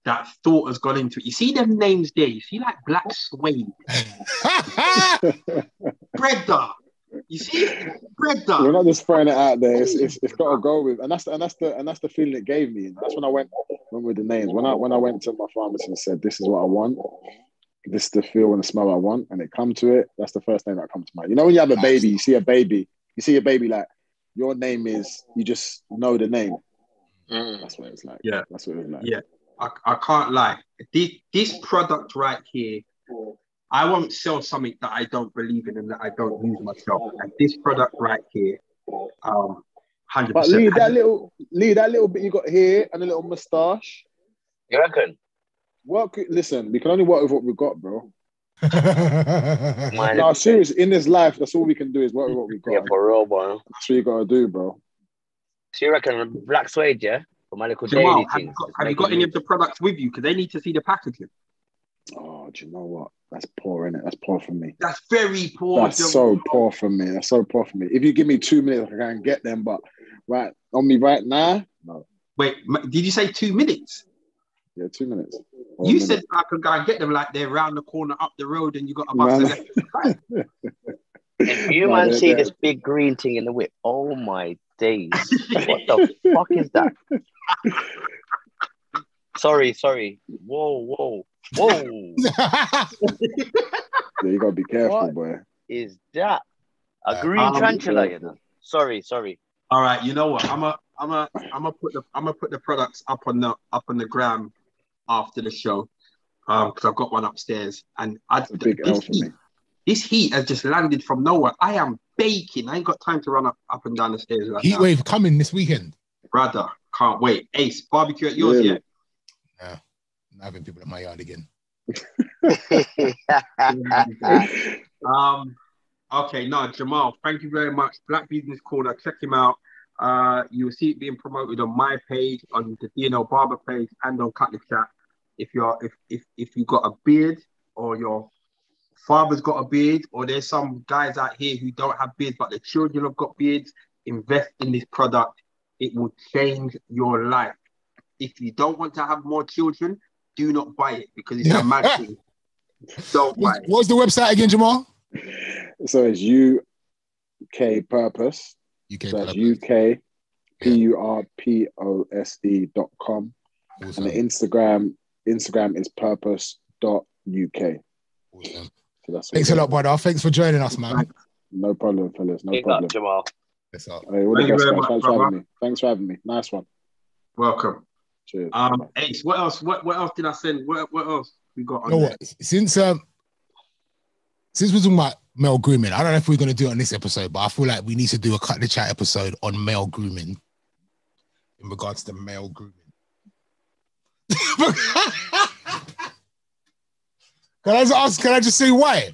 That thought has gone into it. You see them names there. You see like black suede, Breda. You see Breda. We're not just throwing it out there. It's got to go with, and that's the feeling it gave me. That's when I went with the names. When I went to my pharmacy and said, "This is what I want. This is the feel and the smell I want," and it come to it. That's the first name that comes to mind. You know, when you have a baby, you see a baby like your name is. You just know the name. That's what it's like. Yeah, that's what it's like. Yeah. I can't lie. This product right here, I won't sell something that I don't believe in and that I don't use myself. And this product right here, 100%. But leave that little bit you got here and a little moustache. You reckon? Listen, we can only work with what we've got, bro. Man, No, seriously, in this life, that's all we can do is work with what we've got. yeah, for real, bro. That's what you got to do, bro. So you reckon black suede, yeah? For my little Jamal, daily have you got any of the products with you? Because they need to see the packaging. Oh, do you know what? That's poor, innit? That's poor for me. That's very poor. That's so poor for me. That's so poor for me. If you give me 2 minutes, I can get them. But right on me right now, no. Wait, did you say 2 minutes? Yeah, 2 minutes. You said I could go and get them like they're round the corner up the road and you got a bus to left. If you man see this big green thing in the whip, oh my days. What the fuck is that? Sorry. Whoa. Yeah, you gotta be careful, what boy. Is that a green tarantula? You know? Sorry. All right, you know what? I'm put the products up on the gram after the show, because I've got one upstairs, and this heat has just landed from nowhere. I am baking. I ain't got time to run up and down the stairs right now. Heat wave coming this weekend. Brother, can't wait. Ace, barbecue at yours yet? Yeah, I'm having people at my yard again. Okay, no, Jamal, thank you very much. Black Business Corner, check him out. You will see it being promoted on my page, on the DNL Barber page, and on Cut the Chat. If you got a beard, or your father's got a beard, or there's some guys out here who don't have beards but the children have got beards, invest in this product. It will change your life. If you don't want to have more children, do not buy it, because it's a mad thing. Don't buy it. What's the website again, Jamal? So it's UK Purpose. So that's UKPURPOSE.com. Awesome. And the Instagram is purpose.uk. Awesome. So Thanks a lot, brother. Thanks for joining us, man. No problem, fellas. No Big problem. up, Jamal. Yes, sir. Hey, all the best, guys. Thanks for having me. Nice one. Welcome. Cheers. Ace, what else? What else did I send? What else we got on You know there? what? Since we're talking about male grooming, I don't know if we're going to do it on this episode, but I feel like we need to do a Cut the Chat episode on male grooming in regards to male grooming. Can I just say why?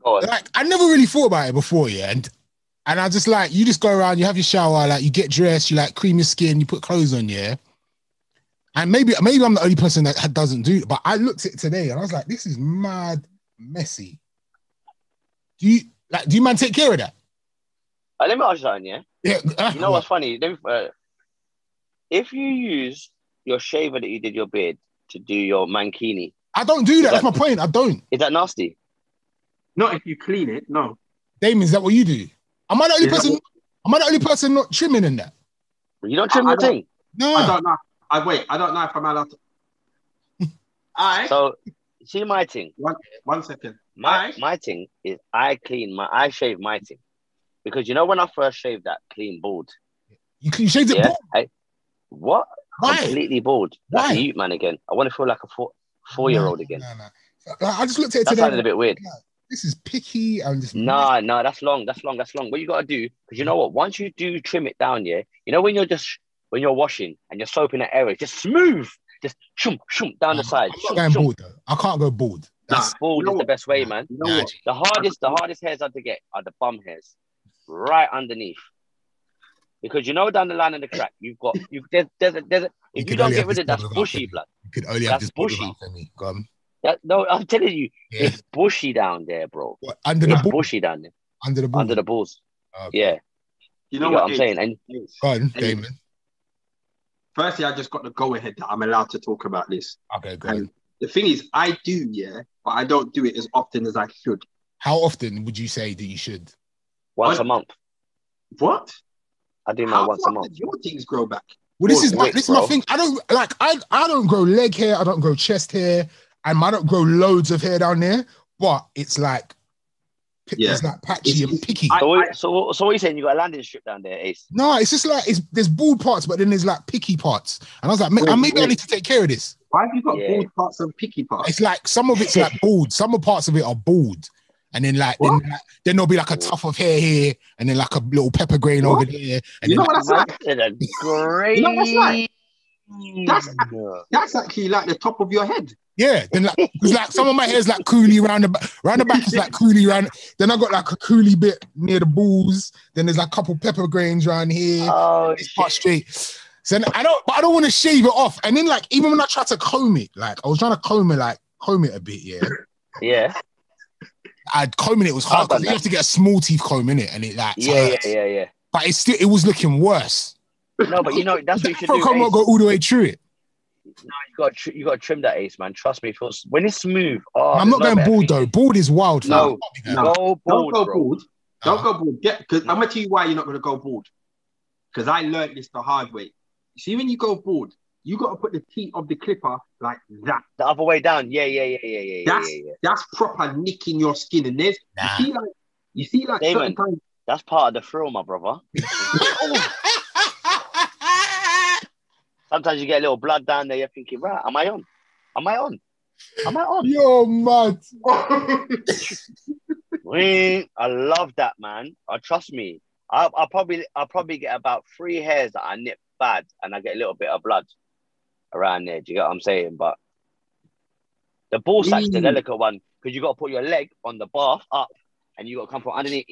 Like, I never really thought about it before, yeah, and I just like, you just go around, you have your shower, like you get dressed, you like cream your skin, you put clothes on, yeah. And maybe I'm the only person that doesn't do it, but I looked at it today and I was like, this is mad messy. Do you man take care of that? Let me ask you something, yeah? Yeah. You know what's funny? If you use your shaver that you did your beard to do your mankini, I don't do that. That's my point. I don't. Is that nasty? Not if you clean it, no. Damon, is that what you do? Am I the only person not trimming in that? You don't trim your thing? No. I don't know. I don't know if I'm allowed to. So, see my thing. One second. My thing is I shave my thing. Because you know when I first shaved that clean bald? You shaved it bald? What? Why? Completely bald. Like Why? a youth man again. I want to feel like a four-year-old again. No. I just looked at it that today. sounded a bit weird. This is picky. I'm just No, that's long. What you gotta do, because you know what? Once you do trim it down, yeah, you know when you're washing and you're soaping that area, just smooth, just shoom down the side. I'm not going bald though. I can't go bald. bald is the best way, man. You know what? The hardest hairs are to get are the bum hairs, right underneath. Because down the line of the crack, there's a if you don't get rid of that's bushy, blood. You could only have this bushy. Femi. Go on. No, I'm telling you, it's bushy down there, bro. What, under the balls? Bushy down there. Under the balls? Under the balls. Okay. Yeah. You know what I'm saying? And go on, Damon. Firstly, I just got the go-ahead that I'm allowed to talk about this. Okay, go on. The thing is, I do, but I don't do it as often as I should. How often would you say that you should? Once a month. What? I do mine once a month. Your things grow back. Well, this is my thing. I don't grow leg hair. I don't grow chest hair, and I don't grow loads of hair down there. But it's like, it's like patchy and picky. So what are you saying? You got a landing strip down there, Ace? No, it's just like there's bald parts, but then there's like picky parts. And I was like, maybe I need to take care of this. Why have you got bald parts and picky parts? It's like some of it's like bald, some of parts of it are bald. And then then there'll be like a tuft of hair here, and then like a little pepper grain over there. And what that's like? Great. You know what that's like? That's actually like the top of your head. Yeah, then it's like some of my hair's like coolie round the back is like coolie round. Then I got like a coolie bit near the balls. Then there's like a couple pepper grains around here. Oh, it's part straight. So I don't want to shave it off. And then like even when I try to comb it, like I was trying to comb it a bit, yeah. Combing it was hard because you have to get a small teeth comb in it, and it like yeah. But it was looking worse. No, but that's what you should do. Comb won't go all the way through it. No, you got to trim that, Ace, man. Trust me, when it's smooth. I'm not going bald though. Bald is wild. No, go bald. Don't go bald. Don't go bald. Because I'm gonna tell you why you're not gonna go bald. Because I learned this the hard way. You see, when you go bald, you got to put the teeth of the clipper like that. The other way down. Yeah. That's proper nicking your skin. And there's you see like Damon, certain times. That's part of the thrill, my brother. Sometimes you get a little blood down there. You're thinking, right, am I on? Yo, mad. I love that, man. Trust me. I'll probably get about 3 hairs that I nip bad, and I get a little bit of blood around there. Do you get what I'm saying? But the ball sack's the delicate one because you got to put your leg on the bath up, and you got to come from underneath.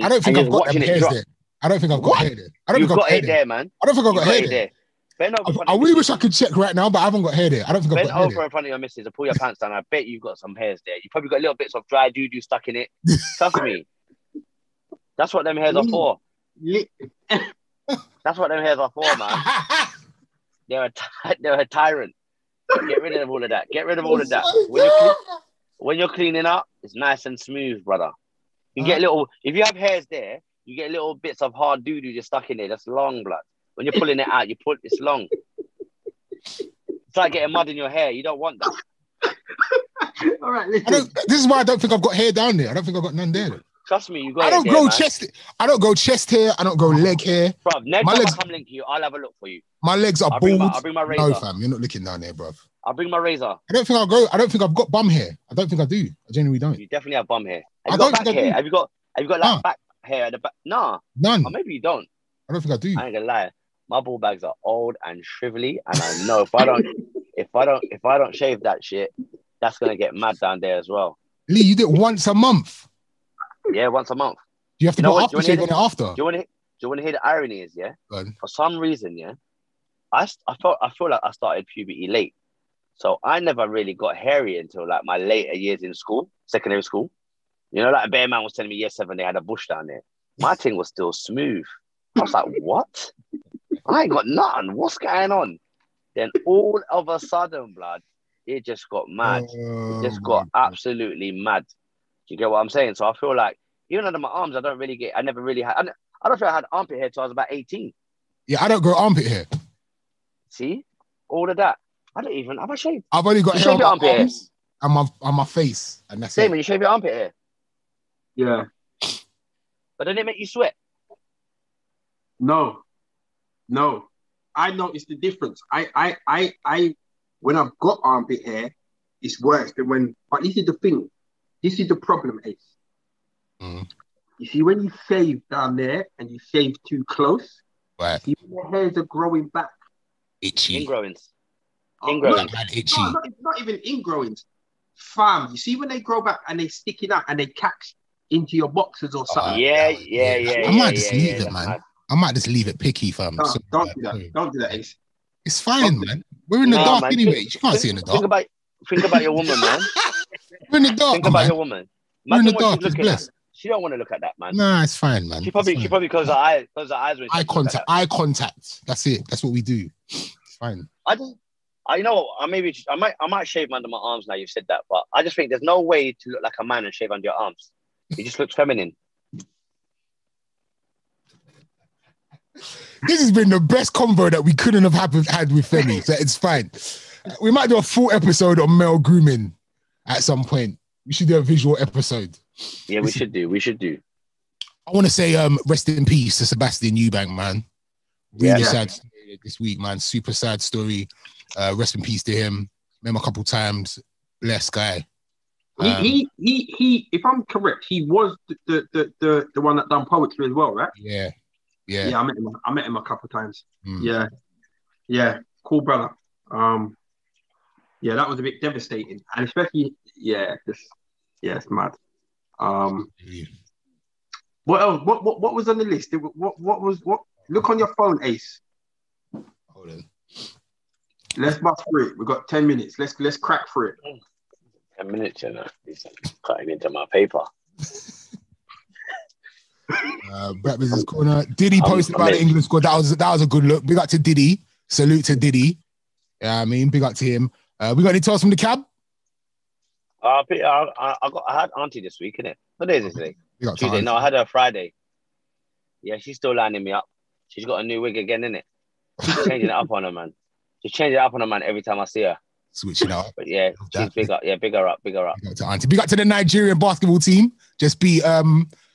I don't think I've got them hairs there. I don't think I've got hair there. You've got hair there, man. I don't think I've got hair there. I really wish I could check right now, but I haven't got hair there. I don't think I've got hair there. Bend over in front of your missus and pull your pants down. I bet you've got some hairs there. You probably got little bits of dry doo-doo stuck in it. Trust me. That's what them hairs are for. That's what them hairs are for, man. They're a tyrant. Get rid of all of that. When you're cleaning up, it's nice and smooth, brother. You get if you have hairs there, you get little bits of hard doo-doo just stuck in there. That's long, blood. When you're pulling it out, it's long. It's like getting mud in your hair. You don't want that. All right, listen. This is why I don't think I've got hair down there. I don't think I've got none there. Trust me, you got. I don't grow chest hair. I don't grow leg hair. Bro, next time I come link you, I'll have a look for you. My legs are bald. I'll bring my razor. No, fam, you're not looking down there, bro. I'll bring my razor. I don't think I've got bum hair. I don't think I do. I genuinely don't. You definitely have bum hair. Have you got back hair? Have you got like back hair at the back? Nah. None. Or maybe you don't. I don't think I do. I ain't gonna lie. My ball bags are old and shrivelly, and I know if I don't shave that shit, that's gonna get mad down there as well. Lee, you do it once a month. Yeah, once a month. Do you have to put aftershave on it after? Do you want to hear the irony? Is for some reason, I feel like I started puberty late, so I never really got hairy until like my later years in school, secondary school. Like a bear man was telling me year 7 they had a bush down there. My thing was still smooth. I was like, what? I ain't got nothing. What's going on? Then all of a sudden, blood, it just got mad. It just got absolutely mad. Do you get what I'm saying? So I feel like, even under my arms, I don't feel I had armpit hair till I was about 18. Yeah, I don't grow armpit hair. See? All of that. I don't even, have I shaved? I've only got hair on my arms and my face, and that's it. You shave your armpit hair? Yeah. But didn't it make you sweat? No. I noticed the difference. I when I've got armpit hair, it's worse than when. But this is the thing. This is the problem, Ace. Mm. You see, when you shave down there and you shave too close, right? See, when the hairs are growing back. Itchy. Ingrowings. Not, itchy. not even ingrowings. Fam, you see when they grow back and they stick it out and they catch into your boxes or something. Yeah. I might just leave it, man. Mad. I might just leave it picky, fam. No, don't do that. Don't do that, Ace. It's fine, man. We're in the dark man. anyway. You can't see in the dark. Think about your woman, man. We're in the dark, Think about your woman. We're in the Imagine what dark. she's It's looking at. blessed. She don't want to look at that, man. Nah, it's fine, man. She probably close her eyes. When Eye contact. Eye contact. That's it. That's what we do. It's fine. You know what? I might shave under my arms now. You've said that, but I just think there's no way to look like a man and shave under your arms. It just looks feminine. This has been the best convo that we couldn't have had with Femi, so it's fine. We might do a full episode on male grooming at some point. We should do a visual episode. Yeah, we should do. I want to say rest in peace to Sebastian Eubank, man. Really sad story this week, man. Super sad story. Rest in peace to him. Met him a couple times. Blessed guy. He if I'm correct, he was the one that done poetry as well, right? Yeah. I met him a couple times. Yeah, cool brother. Yeah, that was a bit devastating, and especially it's mad. What else? What was on the list? What? Look on your phone, Ace. Hold on. Let's bust through it. We've got 10 minutes. Let's crack through it. 10 minutes, you know. He's cutting into my paper. Brett Business Corner. Diddy posted about the England squad. That was a good look. Big up to Diddy. Salute to Diddy. Yeah, I mean, big up to him. We got any toss from the cab? I had Auntie this week, innit? What day is it today? Tuesday. No, I had her Friday. Yeah, she's still lining me up. She's got a new wig again, innit? She's changing it up on her, man. She's changing it up on her, man, every time I see her. Switching up. But yeah, she's bigger. Yeah, bigger up. Big up to Auntie. Big up to the Nigerian basketball team. Just beat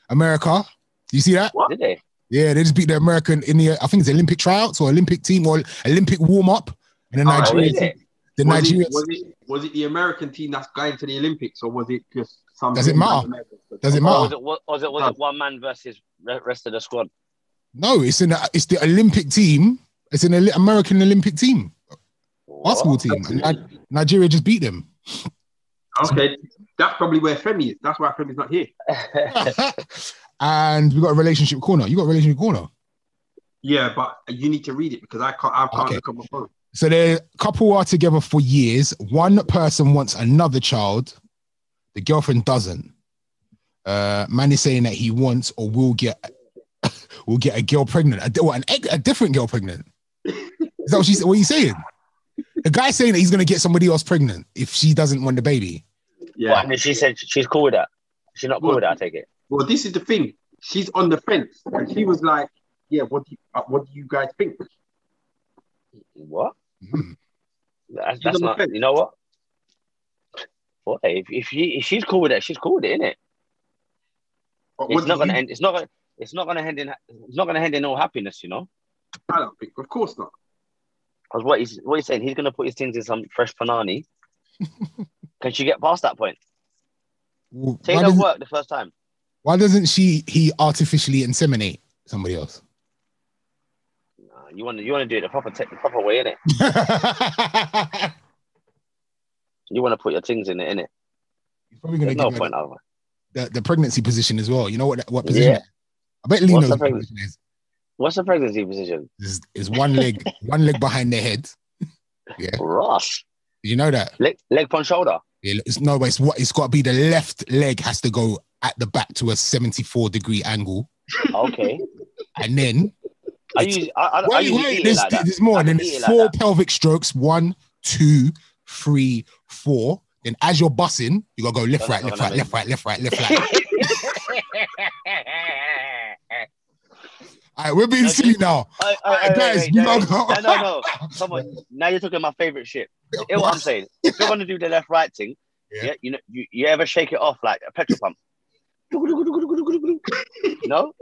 America. You see that? What? Did they? Yeah, they just beat the American in the, I think it's Olympic tryouts or Olympic team or Olympic warm-up. And the Nigerian team. The Nigerians. Was it the American team that's going to the Olympics, or was it just some? Does it matter? Does it matter? Was it one man versus the rest of the squad? No, it's the Olympic team. It's an American Olympic team, basketball team. And Nigeria just beat them. Okay, that's probably where Femi is. That's why Femi's not here. And we got a relationship corner. You got a relationship corner. Yeah, but you need to read it because I can't look on my phone. So the couple are together for years. One person wants another child. The girlfriend doesn't. Man is saying that he wants or will get a girl pregnant. A different girl pregnant. Is that what he's saying? The guy's saying that he's going to get somebody else pregnant if she doesn't want the baby. Yeah. What, and she said she's cool with that. She's not cool with that, I take it. Well, this is the thing. She's on the fence. And she was like, yeah, what do you guys think? What? Mm. That's not, you know what? What? If she's cool with it, she's cool with it, innit? It's not gonna end in all happiness, you know? I don't think, of course not. Because what he's saying, he's gonna put his things in some fresh panani. Can she get past that point? Well, Say it don't work the first time. Why doesn't he artificially inseminate somebody else? You want to do it the proper way, innit? You want to put your things in it, innit? He's probably going to no point over the pregnancy position as well. You know what position? Yeah. I bet Lee knows what the position is. What's the pregnancy position? Is one leg behind their head. Yeah. Ross. Did you know that? Leg on shoulder. Yeah, it's got to be the left leg has to go at the back to a 74-degree angle. Okay. And then there's more. And then it's 4 pelvic strokes. 1, 2, 3, 4. Then as you're bussing, you gotta go left, right, left, right, left, right, left, right, left, right. All right, we're being silly now. Guys, no. Come on. Now you're talking my favorite shit. Hear what I'm saying? If you're gonna do the left right thing, yeah, you know, you ever shake it off like a petrol pump? No?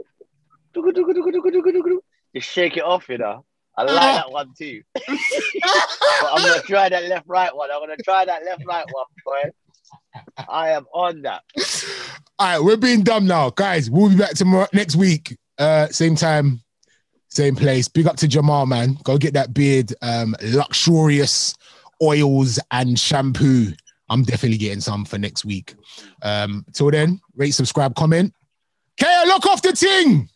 Just shake it off, you know. I like that one too. But I'm gonna try that left right one, boy. I am on that. All right, we're being dumb now. Guys, we'll be back tomorrow next week. Same time, same place. Big up to Jamal, man. Go get that beard. Luxurious oils and shampoo. I'm definitely getting some for next week. Till then, rate, subscribe, comment. Kaya, look off the ting!